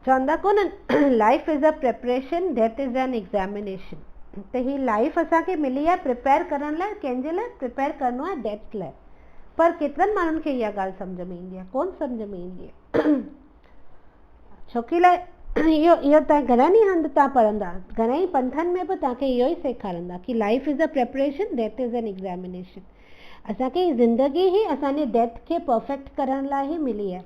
चवंदा कोन life is a preparation that is an examination. त ही लाइफ असांखे मिली आहे प्रिपेयर करण लाइ, कंहिंजे लाइ प्रिपेयर करिणो आहे, डेथ लाइ। पर केतिरनि माण्हुनि खे इहा ॻाल्हि सम्झ में ईंदी आहे? कोन सम्झ में ईंदी आहे। छोकी लाइ इहो तव्हां घणनि ई हंधि तव्हां पढ़ंदा, घणेई पंथनि में बि तव्हांखे इहो ई सेखारंदा कि life is a preparation that is an examination. असांखे ज़िंदगी ही असांजे डेथ खे परफेक्ट करण लाइ ई मिली आहे।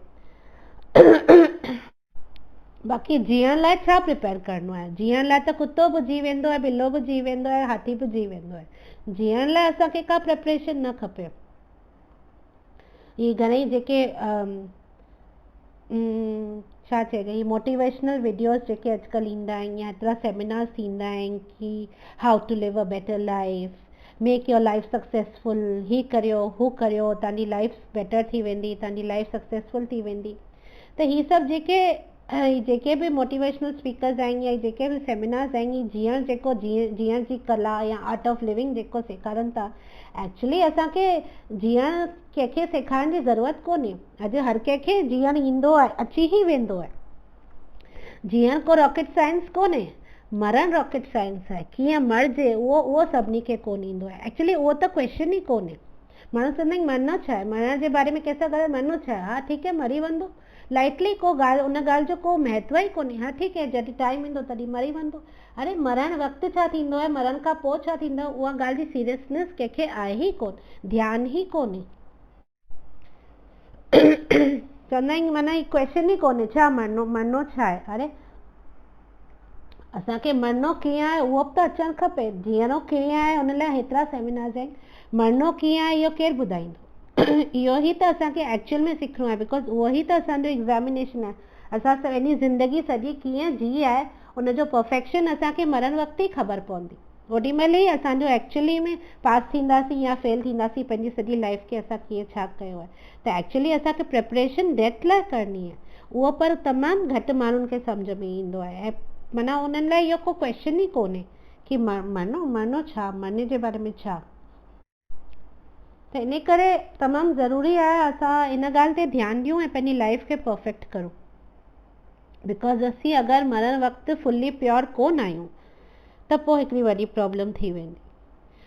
बाक़ी जीअण लाइ छा प्रिपेयर करिणो आहे? जीअण लाइ त कुतो बि जी वेंदो आहे, बिलो बि जी वेंदो आहे, हाथी बि जी वेंदो आहे। जीअण लाइ असांखे का प्रिपरेशन न खपे। ही घणेई जेके छा चइजे, ही मोटिवेशनल वीडियोस जेके अॼुकल्ह ईंदा आहिनि या एतिरा सेमिनार्स थींदा आहिनि कि how to live a better life, make your life successful, ही करियो हू करियो, तव्हांजी लाइफ बेटर थी वेंदी, तव्हांजी लाइफ सक्सेसफुल थी वेंदी। त ही सभु जेके बि मोटिवेशनल स्पीकर्स आहिनि या जेके बि सेमिनार्स आहिनि, जीअण जी कला या आर्ट ऑफ लिविंग जेको सेखारनि था, एक्चुअली असांखे जीअण कंहिंखे सेखारण जी ज़रूरत कोन्हे। अॼु हर कंहिंखे जीअण ईंदो आहे, अची ई वेंदो आहे। जीअण को रॉकेट साइंस कोन्हे, मरण रॉकेट साइंस आहे। कीअं मरिजे उहो सभिनी खे कोन ईंदो आहे। एक्चुअली उहो त क्वेश्चन ई कोन्हे। माण्हू चवंदा आहिनि मरणो छा आहे, मरण जे बारे में कंहिंसां ॻाल्हाए, मरणो छा आहे, हा ठीकु आहे मरी वेंदो, लाइटली को ॻाल्हि, उन ॻाल्हि जो को महत्व ई कोन्हे। हा ठीकु आहे, जॾहिं टाइम ईंदो तॾहिं मरी वेंदो। अरे मरण वक़्तु छा थींदो आहे, मरण खां पोइ छा थींदो, उहा ॻाल्हि जी सीरियसनेस कंहिंखे आहे ई कोन, ध्यानु ई कोन्हे। चवंदा आहिनि माना ही क्वेश्चन ई कोन्हे, छा मरणो छा आहे। अरे असांखे मरणो कीअं आहे उहो बि त अचणु खपे। जीअणो कीअं आहे उन लाइ हेतिरा सेमिनार्स आहिनि। मरणो कीअं आहे इहो केरु ॿुधाईंदो? इहो ई त असांखे एक्चुअल में सिखणो आहे, बिकॉज उहो ई त असांजो एग्ज़ामिनेशन आहे। असां पंहिंजी ज़िंदगी सॼी कीअं जी आहे उनजो परफेक्शन असांखे मरण वक़्तु ई ख़बर पवंदी। ओॾी महिल ई असांजो एक्चुअली में पास थींदासीं या फेल थींदासीं, पंहिंजी सॼी लाइफ खे असां कीअं छा कयो आहे। त एक्चुअली असांखे प्रिपरेशन डेथ लाइ करणी आहे, उहो पर तमामु घटि माण्हुनि खे सम्झ में ईंदो आहे। ऐं माना उन्हनि लाइ इहो को क्वेश्चन ई कोन्हे कि मरणो छा, मरने जे बारे में छा। त इन करे तमामु ज़रूरी आहे असां इन ॻाल्हि ते ध्यानु ॾियूं ऐं पंहिंजी लाइफ खे परफेक्ट करूं। बिकॉज असीं अगरि मरण वक़्तु फुली प्योर कोन आहियूं त पोइ हिकिड़ी वॾी प्रॉब्लम थी वेंदी।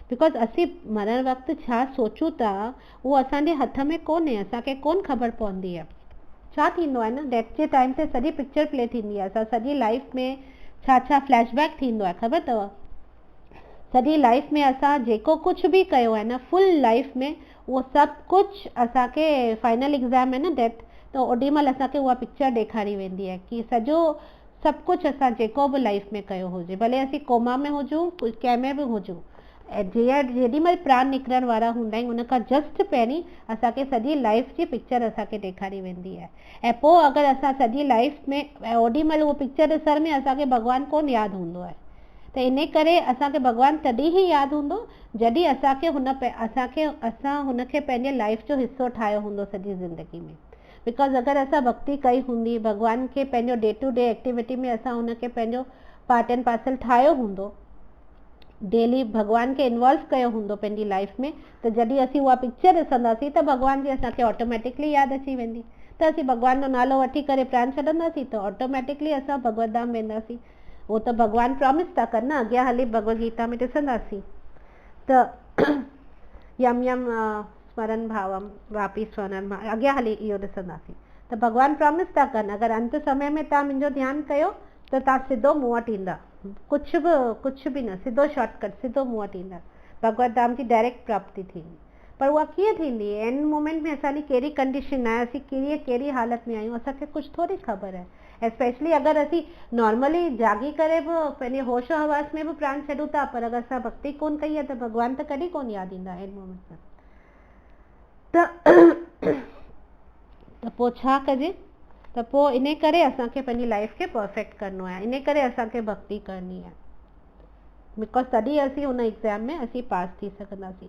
बिकॉज असीं मरण वक़्तु छा सोचूं था उहो असांजे हथ में कोन्हे, असांखे कोन ख़बर पवंदी आहे। छा थींदो आहे न, डेथ जे टाइम ते सॼी पिक्चर प्ले थींदी आहे। असां सॼी लाइफ में छा छा फ्लैशबैक थींदो आहे ख़बर अथव? सॼी लाइफ में असां जेको कुझु बि कयो आहे न, फुल लाइफ में उहो सभु कुझु असांखे फाइनल एग्ज़ाम आहे न डेथ, त ओॾी महिल असांखे उहा पिक्चर ॾेखारी वेंदी आहे कि सभु कुझु असां जेको बि लाइफ में कयो हुजे, भले असीं कोमा में हुजूं, कंहिं में बि हुजूं, ऐं जेॾी महिल प्राण निकिरण वारा हूंदा आहिनि उन खां जस्ट पहिरीं असांखे सॼी लाइफ जी पिक्चर असांखे ॾेखारी वेंदी आहे। ऐं पोइ अगरि असां सॼी लाइफ में ओॾी महिल उहो पिक्चर ॾिसण में असांखे भॻवानु कोन यादि हूंदो आहे। त इन करे असांखे भॻवानु तॾहिं ई यादि हूंदो जॾहिं असां हुनखे पंहिंजे लाइफ जो हिसो ठाहियो हूंदो सॼी ज़िंदगी में। बिकॉज अगरि असां भक्ति कई हूंदी, भॻवान खे पंहिंजो डे टू डे एक्टिविटी में असां हुनखे पंहिंजो पार्ट एंड पार्सल ठाहियो हूंदो, डेली भॻवान खे इन्वॉल्व कयो हूंदो पंहिंजी लाइफ में, त जॾहिं असीं उहा पिक्चर ॾिसंदासीं त भॻवान जी असांखे ऑटोमेटिकली यादि अची वेंदी। त असीं भॻवान जो नालो वठी करे प्राण छॾंदासीं त ऑटोमेटिकली असां भगवत धाम वेंदासीं। उहो त भॻवान प्रॉमिस था कनि न, अॻियां हली भगवत गीता में ॾिसंदासीं त यम यम स्मरण भावम वापी स्मरण अॻियां हली इहो ॾिसंदासीं। त भॻवान प्रॉमिस था कनि अगरि अंत समय में तव्हां मुंहिंजो ध्यानु कयो त तव्हां सिधो मूं वटि ईंदा, कुझु बि न, सिधो शॉर्टकट, सिधो मूं वटि ईंदा, भगवत धाम जी डायरेक्ट प्राप्ति थींदी। पर उहा कीअं थींदी? एंड मोमेंट में असांजी कहिड़ी कंडीशन आहे, असीं कहिड़ी हालत में आहियूं, असांखे कुझु थोरी ख़बर आहे। स्पेशली अगरि असीं नॉर्मली जागी करे बि पंहिंजे होश हवास में बि प्राण छॾूं था, पर अगरि असां भक्ति कोन कई आहे त भॻवान त कॾहिं कोन यादि ईंदा एंड मोमेंट में। त पोइ छा कजे? त पोइ इन करे असांखे पंहिंजी लाइफ खे परफेक्ट करिणो आहे, इन करे असांखे भक्ति करणी आहे, बिकॉज तॾहिं असीं हुन एग्ज़ाम में असीं पास थी सघंदासीं।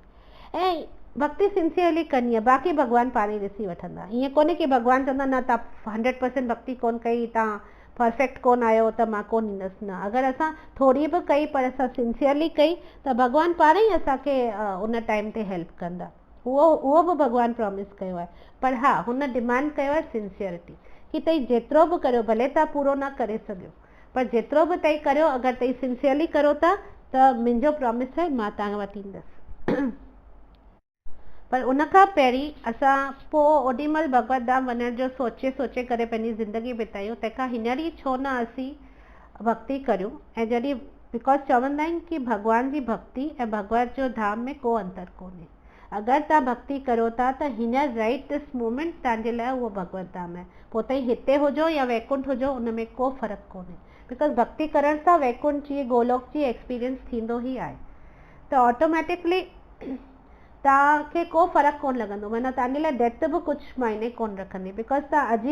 ऐं भक्ति सिंसियरली करणी आहे, बाक़ी भॻवान पाण ई ॾिसी वठंदा। ईअं कोन्हे की भॻवान चवंदा न तव्हां 100% भक्ति कोन कई, तव्हां परफेक्ट कोन आहियो त मां कोन ईंदसि। न, अगरि असां थोरी बि कई पर असां सिंसियरली कई त भॻवान पाण ई असांखे उन टाइम ते हेल्प कंदा। उहो बि भॻवान प्रॉमिस कयो आहे। पर हा, हुन डिमांड कयो आहे सिंसियरिटी, कि तव्हां जेतिरो बि करियो, भले तव्हां पूरो न करे सघियो, पर जेतिरो बि तव्हां करियो, अगरि तव्हां सिंसियरली करो था त मुंहिंजो प्रॉमिस आहे मां तव्हां वटि ईंदसि। पर उनखां पहिरीं असां पोइ ओॾीमहिल भगवत धाम वञण जो सोचे करे पंहिंजी ज़िंदगी बितायूं, तंहिंखां हींअर ई छो न असीं भक्ति करियूं। ऐं जॾहिं बिकॉज चवंदा आहिनि कि भॻवान जी भक्ति ऐं भगवत जो धाम में को अंतर कोन्हे। अगरि तव्हां भक्ति करो था त हींअर राइट दिस मोमेंट तव्हांजे लाइ उहो भगवत धाम आहे। पोइ तव्हां हिते हुजो या वैकुंठ हुजो, उन में को फ़र्क़ु कोन्हे, बिकॉज भक्ति करण सां वैकुंठ जी, गोलोक जी एक्सपीरियंस थींदो ई आहे। त ऑटोमेटिकली तव्हांखे को फ़र्क़ु कोन लॻंदो, माना तव्हांजे लाइ डेथ बि कुझु मायने कोन रखंदी, बिकॉज तव्हां अॼु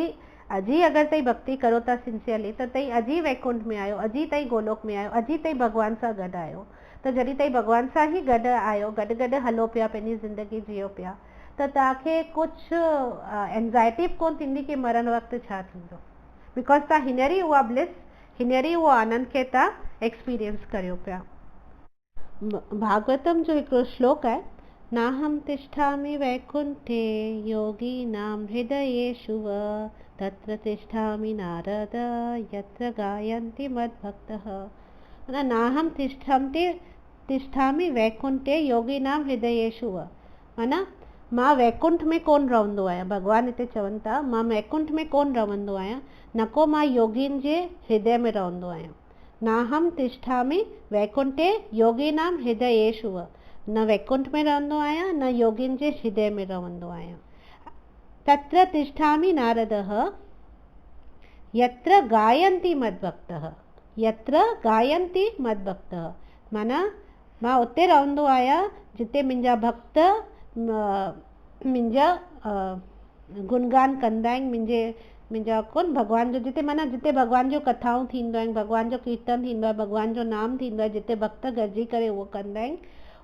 ई अगरि तव्हां भक्ति करो था सिंसियरली त तव्हां अॼु ई वैकुंठ में आहियो, अॼु ई तव्हां गोलोक में आहियो, अॼु ई तव्हां भॻवान सां गॾु आहियो। त जॾहिं तव्हां भॻवान सां ई गॾु आहियो, गॾु हलो पिया, पंहिंजी ज़िंदगी जियो पिया, त तव्हांखे कुझु एंज़ाइटी कोन थींदी कि मरण वक़्तु छा थींदो, बिकॉज तव्हां हींअर ई उहा ब्लिस, हींअर ई उहो आनंद खे तव्हां एक्सपीरियंस करियो पिया। भागवतम जो हिकिड़ो श्लोक आहे, नाहं तिष्ठामि वैकुंठे योगिनां हृदयेषु वा तत्र तिष्ठामि नारद यत्र गायन्ति मद्भक्तः। माना नाहं तिष्ठामि वैकुंठे योगिनां हृदयेषु वा, माना मां वैकुंठ में कोन रहंदो आहियां। भॻवान हिते चवनि था मां वैकुंठ में कोन रहंदो आहियां, न को मां योगिन जे हृदय में रहंदो आहियां। नाहं तिष्ठामि वैकुंठे योगिनां हृदयेषु वा, न वैकुंठ में रहंदो आहियां, न योगिन जे हृदय में रहंदो आहियां। तत्र तिष्ठामि नारदः यत्र गायन्ति मद्भक्तः, यत्र गायन्ति मद्भक्तः, माना मां उते रहंदो आहियां जिते मुंहिंजा भक्त मुंहिंजा गुणगान कंदा आहिनि, मुंहिंजा कोन भॻवान जो, जिते माना जिते भॻवान जो कथाऊं थींदियूं आहिनि, भॻवान जो कीर्तन थींदो आहे, भॻवान जो नाम थींदो आहे, जिते भक्त गॾिजी करे उहो कंदा आहिनि,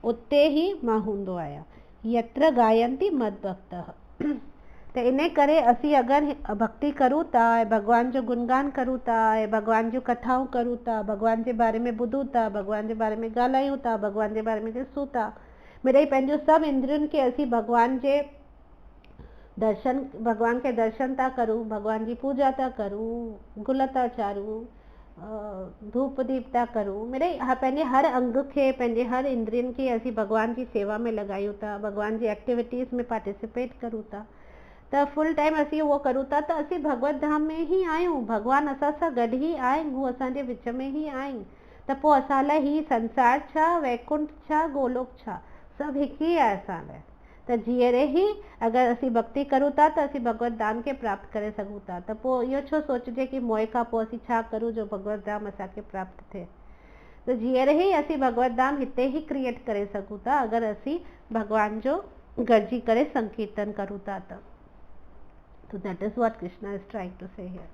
उते ई मां हूंदो आहियां। यत्र गायन्ति मद्भक्तः। त इन करे असीं अगरि भक्ति करूं था ऐं भॻवान जो गुणगान करूं था ऐं भॻवान जूं कथाऊं करूं था, भॻवान जे बारे में ॿुधूं था, भॻवान जे बारे में ॻाल्हायूं था, भॻवान जे बारे में ॾिसूं था, मिड़ई पंहिंजो सभु इंद्रियुनि खे असीं भॻवान खे दर्शन था करूं, भॻवान जी पूजा था करूं, गुल था चाढ़ूं, धूप दीप था करूं, मिड़ई पंहिंजे हर अंग खे, पंहिंजे हर इंद्रियुनि खे असीं भॻवान जी सेवा में लॻायूं था, भॻवान जी एक्टिविटीज़ में पार्टिसिपेट करूं था। त फुल टाइम असीं उहो करूं था त असीं भगवत धाम में ई आहियूं, भॻवान असां सां गॾु ई आहिनि, हू असांजे विच में ई आहिनि। त पोइ असां लाइ ही संसार छा, वैकुंठ छा, गोलोक छा, सभु हिकु ई आहे असां लाइ। त जीअं ई अगरि असीं भक्ति करूं था त असीं भगवत धाम खे प्राप्त करे सघूं था। त पोइ इहो छो सोचिजे कि मोए खां पोइ असीं छा करूं जो भगवत धाम असांखे प्राप्त थिए। त जीअं ई असीं भगवत धाम हिते ई क्रिएट करे सघूं था अगरि असीं भॻवान जो गॾिजी करे संकीर्तन करूं था त। So that is what Krishna is trying to say here.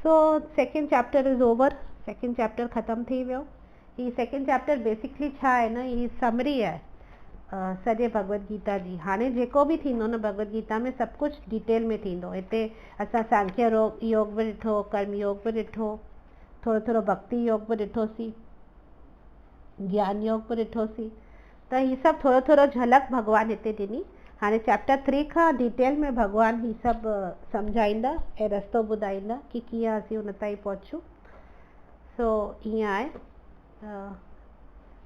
So second chapter is over. Second chapter ख़तम थी वियो। ही second chapter basically छा आहे न, ही समरी आहे सॼे भगवत गीता जी। हाणे जेको बि थींदो न भगवत गीता में सभु कुझु डिटेल में थींदो। हिते असां सांख्य योग बि ॾिठो, कर्म योग बि ॾिठो, थोरो थोरो भक्ति योग बि ॾिठोसीं, ज्ञान योग बि ॾिठोसीं। त ही सभु थोरो थोरो झलक भॻवान हिते ॾिनी। हाणे चैप्टर 3 खां डिटेल में भगवान ही सभु सम्झाईंदा ऐं रस्तो ॿुधाईंदा कि कीअं असीं हुन ताईं पहुचूं। सो ईअं आहे।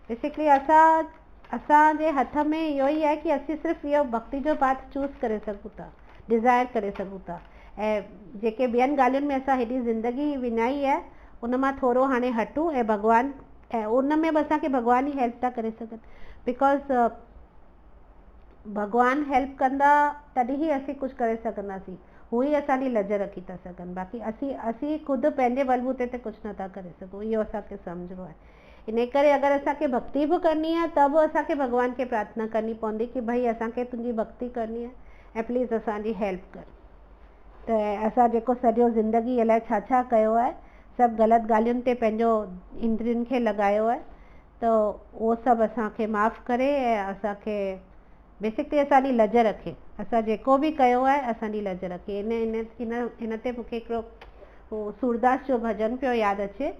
बेसिकली असांजे हथ में इहो ई आहे कि असीं सिर्फ़ु इहो भक्ति जो पाथ चूज़ करे सघूं था, डिज़ायर करे सघूं था। ऐं जेके ॿियनि ॻाल्हियुनि में असां हेॾी ज़िंदगी विञाई आहे उन मां थोरो हाणे हटूं ऐं भॻवान, ऐं उन में बि असांखे भॻवान ई हेल्प था करे सघनि। बिकॉज़ भॻवान हेल्प कंदा तॾहिं ई असीं कुझु करे सघंदासीं, हू ई असांजी लज रखी था सघनि। बाक़ी असीं ख़ुदि पंहिंजे बलबूते ते कुझु नथा करे सघूं, इहो असांखे सम्झणो आहे। इन करे अगरि असांखे भक्ति बि करणी आहे त बि असांखे भॻवान खे प्रार्थना करणी पवंदी कि भई असांखे तुंहिंजी भक्ति करणी आहे ऐं प्लीज़ असांजी हेल्प कर। त असां जेको सॼो ज़िंदगी अलाए छा छा कयो आहे, सभु ग़लति ॻाल्हियुनि ते पंहिंजो इंद्रियुनि खे लॻायो आहे, त उहो सभु असांखे माफ़ु करे ऐं असांखे बेसिकली असांजी लज रखे। असां जेको बि कयो आहे असांजी लज रखे। इन ते मूंखे हिकिड़ो उहो सूरदास जो भॼन पियो यादि अचे।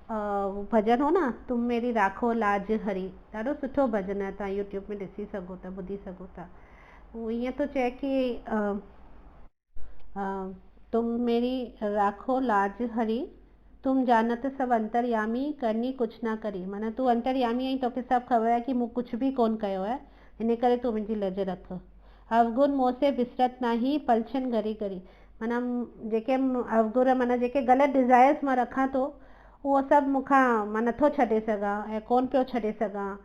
भॼन हो न, तुम मेरी राखो लाज हरी, ॾाढो सुठो भॼन आहे, तव्हां यूट्यूब में ॾिसी सघो था, ॿुधी सघो था। उहो ईअं थो चए कि तुम मेरी राखो लाज हरी, तुम जानत सब अंतर्यामी, करनी कुछ ना करी। माना तूं अंतर्यामी आहीं, तोखे सभु ख़बर आहे कि मूं कुझु बि कोन कयो आहे, इन करे तूं मुंहिंजी लज रख। अवगुण मोह से विसरत नाही, पलछन घड़ी घड़ी। माना जेके अवगुण, माना जेके ग़लति डिज़ायर्स मां रखां थो उहो सभु मूंखां मां नथो छॾे सघां ऐं कोन पियो छॾे सघां।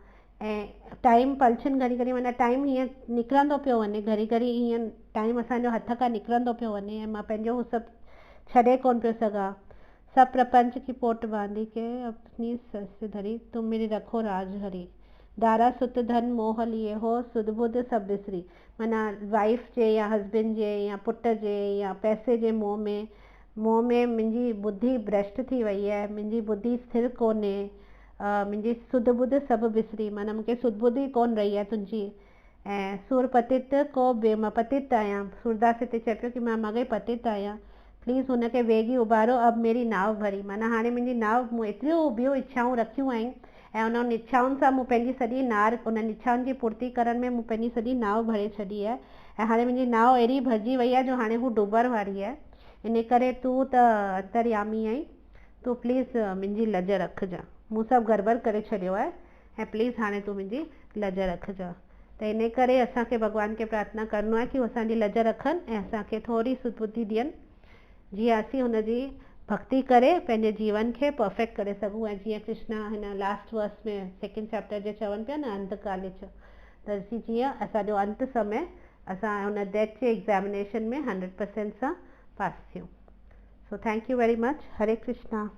ऐं टाइम पलछन घड़ी घड़ी, माना टाइम हीअं निकिरंदो पियो वञे, घड़ी घड़ी ईअं टाइम असांजो हथ खां निकिरंदो पियो वञे ऐं मां पंहिंजो हू सभु छॾे कोन पियो सघां। सब प्रपंच की पोट बांधी के अपनी सस धरी, तुम मेरी रखो राज हरी। दारा सुत धन मोह लिए हो, सुध बुध सब बिसरी। माना वाइफ जे या हस्बैंड जे या पुट जे या पैसे जे मोह में मुंहिंजी बुद्धि भ्रष्ट थी वई आहे, मुंहिंजी बुद्धि स्थिर कोन्हे, मुंहिंजी सुध बुध सभु बिसरी। माना मूंखे सुध बुद्धि कोन रही आहे तुंहिंजी। ऐं सुर पतित को बे, मां पतित आहियां। सूरदास हिते चए पियो कि मां मॻे पतित आहियां, प्लीज़ हुनखे वेगी उबारो, अब मेरी नाव भरी। माना हाणे मुंहिंजी नाव, मूं एतिरियूं ॿियूं इच्छाऊं रखियूं आहिनि ऐं उन्हनि इच्छाउनि सां मूं पंहिंजी सॼी नार, उन्हनि इच्छाउनि जी पूर्ति करण में मूं पंहिंजी सॼी नाव भरे छॾी आहे ऐं हाणे मुंहिंजी नाव अहिड़ी भरिजी वई आहे जो हाणे हू डुबण वारी आहे। इन करे तूं त अंतर्यामी आहीं, तूं प्लीज़ मुंहिंजी लज रखिजांइ। मूं सभु गड़बड़ करे छॾियो आहे ऐं प्लीज़ हाणे तूं मुंहिंजी लज रखिजांइ। त इन करे असांखे भॻवान खे प्रार्थना करिणो आहे कि हू असांजी लज रखनि ऐं असांखे थोरी सुबुद्धि ॾियनि, जीअं असीं हुनजी भक्ति करे पंहिंजे जीवन खे परफेक्ट करे सघूं। ऐं जीअं कृष्णा हिन लास्ट वर्स में 2nd चैप्टर जे चवनि पिया न, अंत काले च, त जीअं असांजो अंत समय असां हुन डेथ जे एग्ज़ामिनेशन में 100% सां पास थियूं। So thank U very much. Hare Krishna.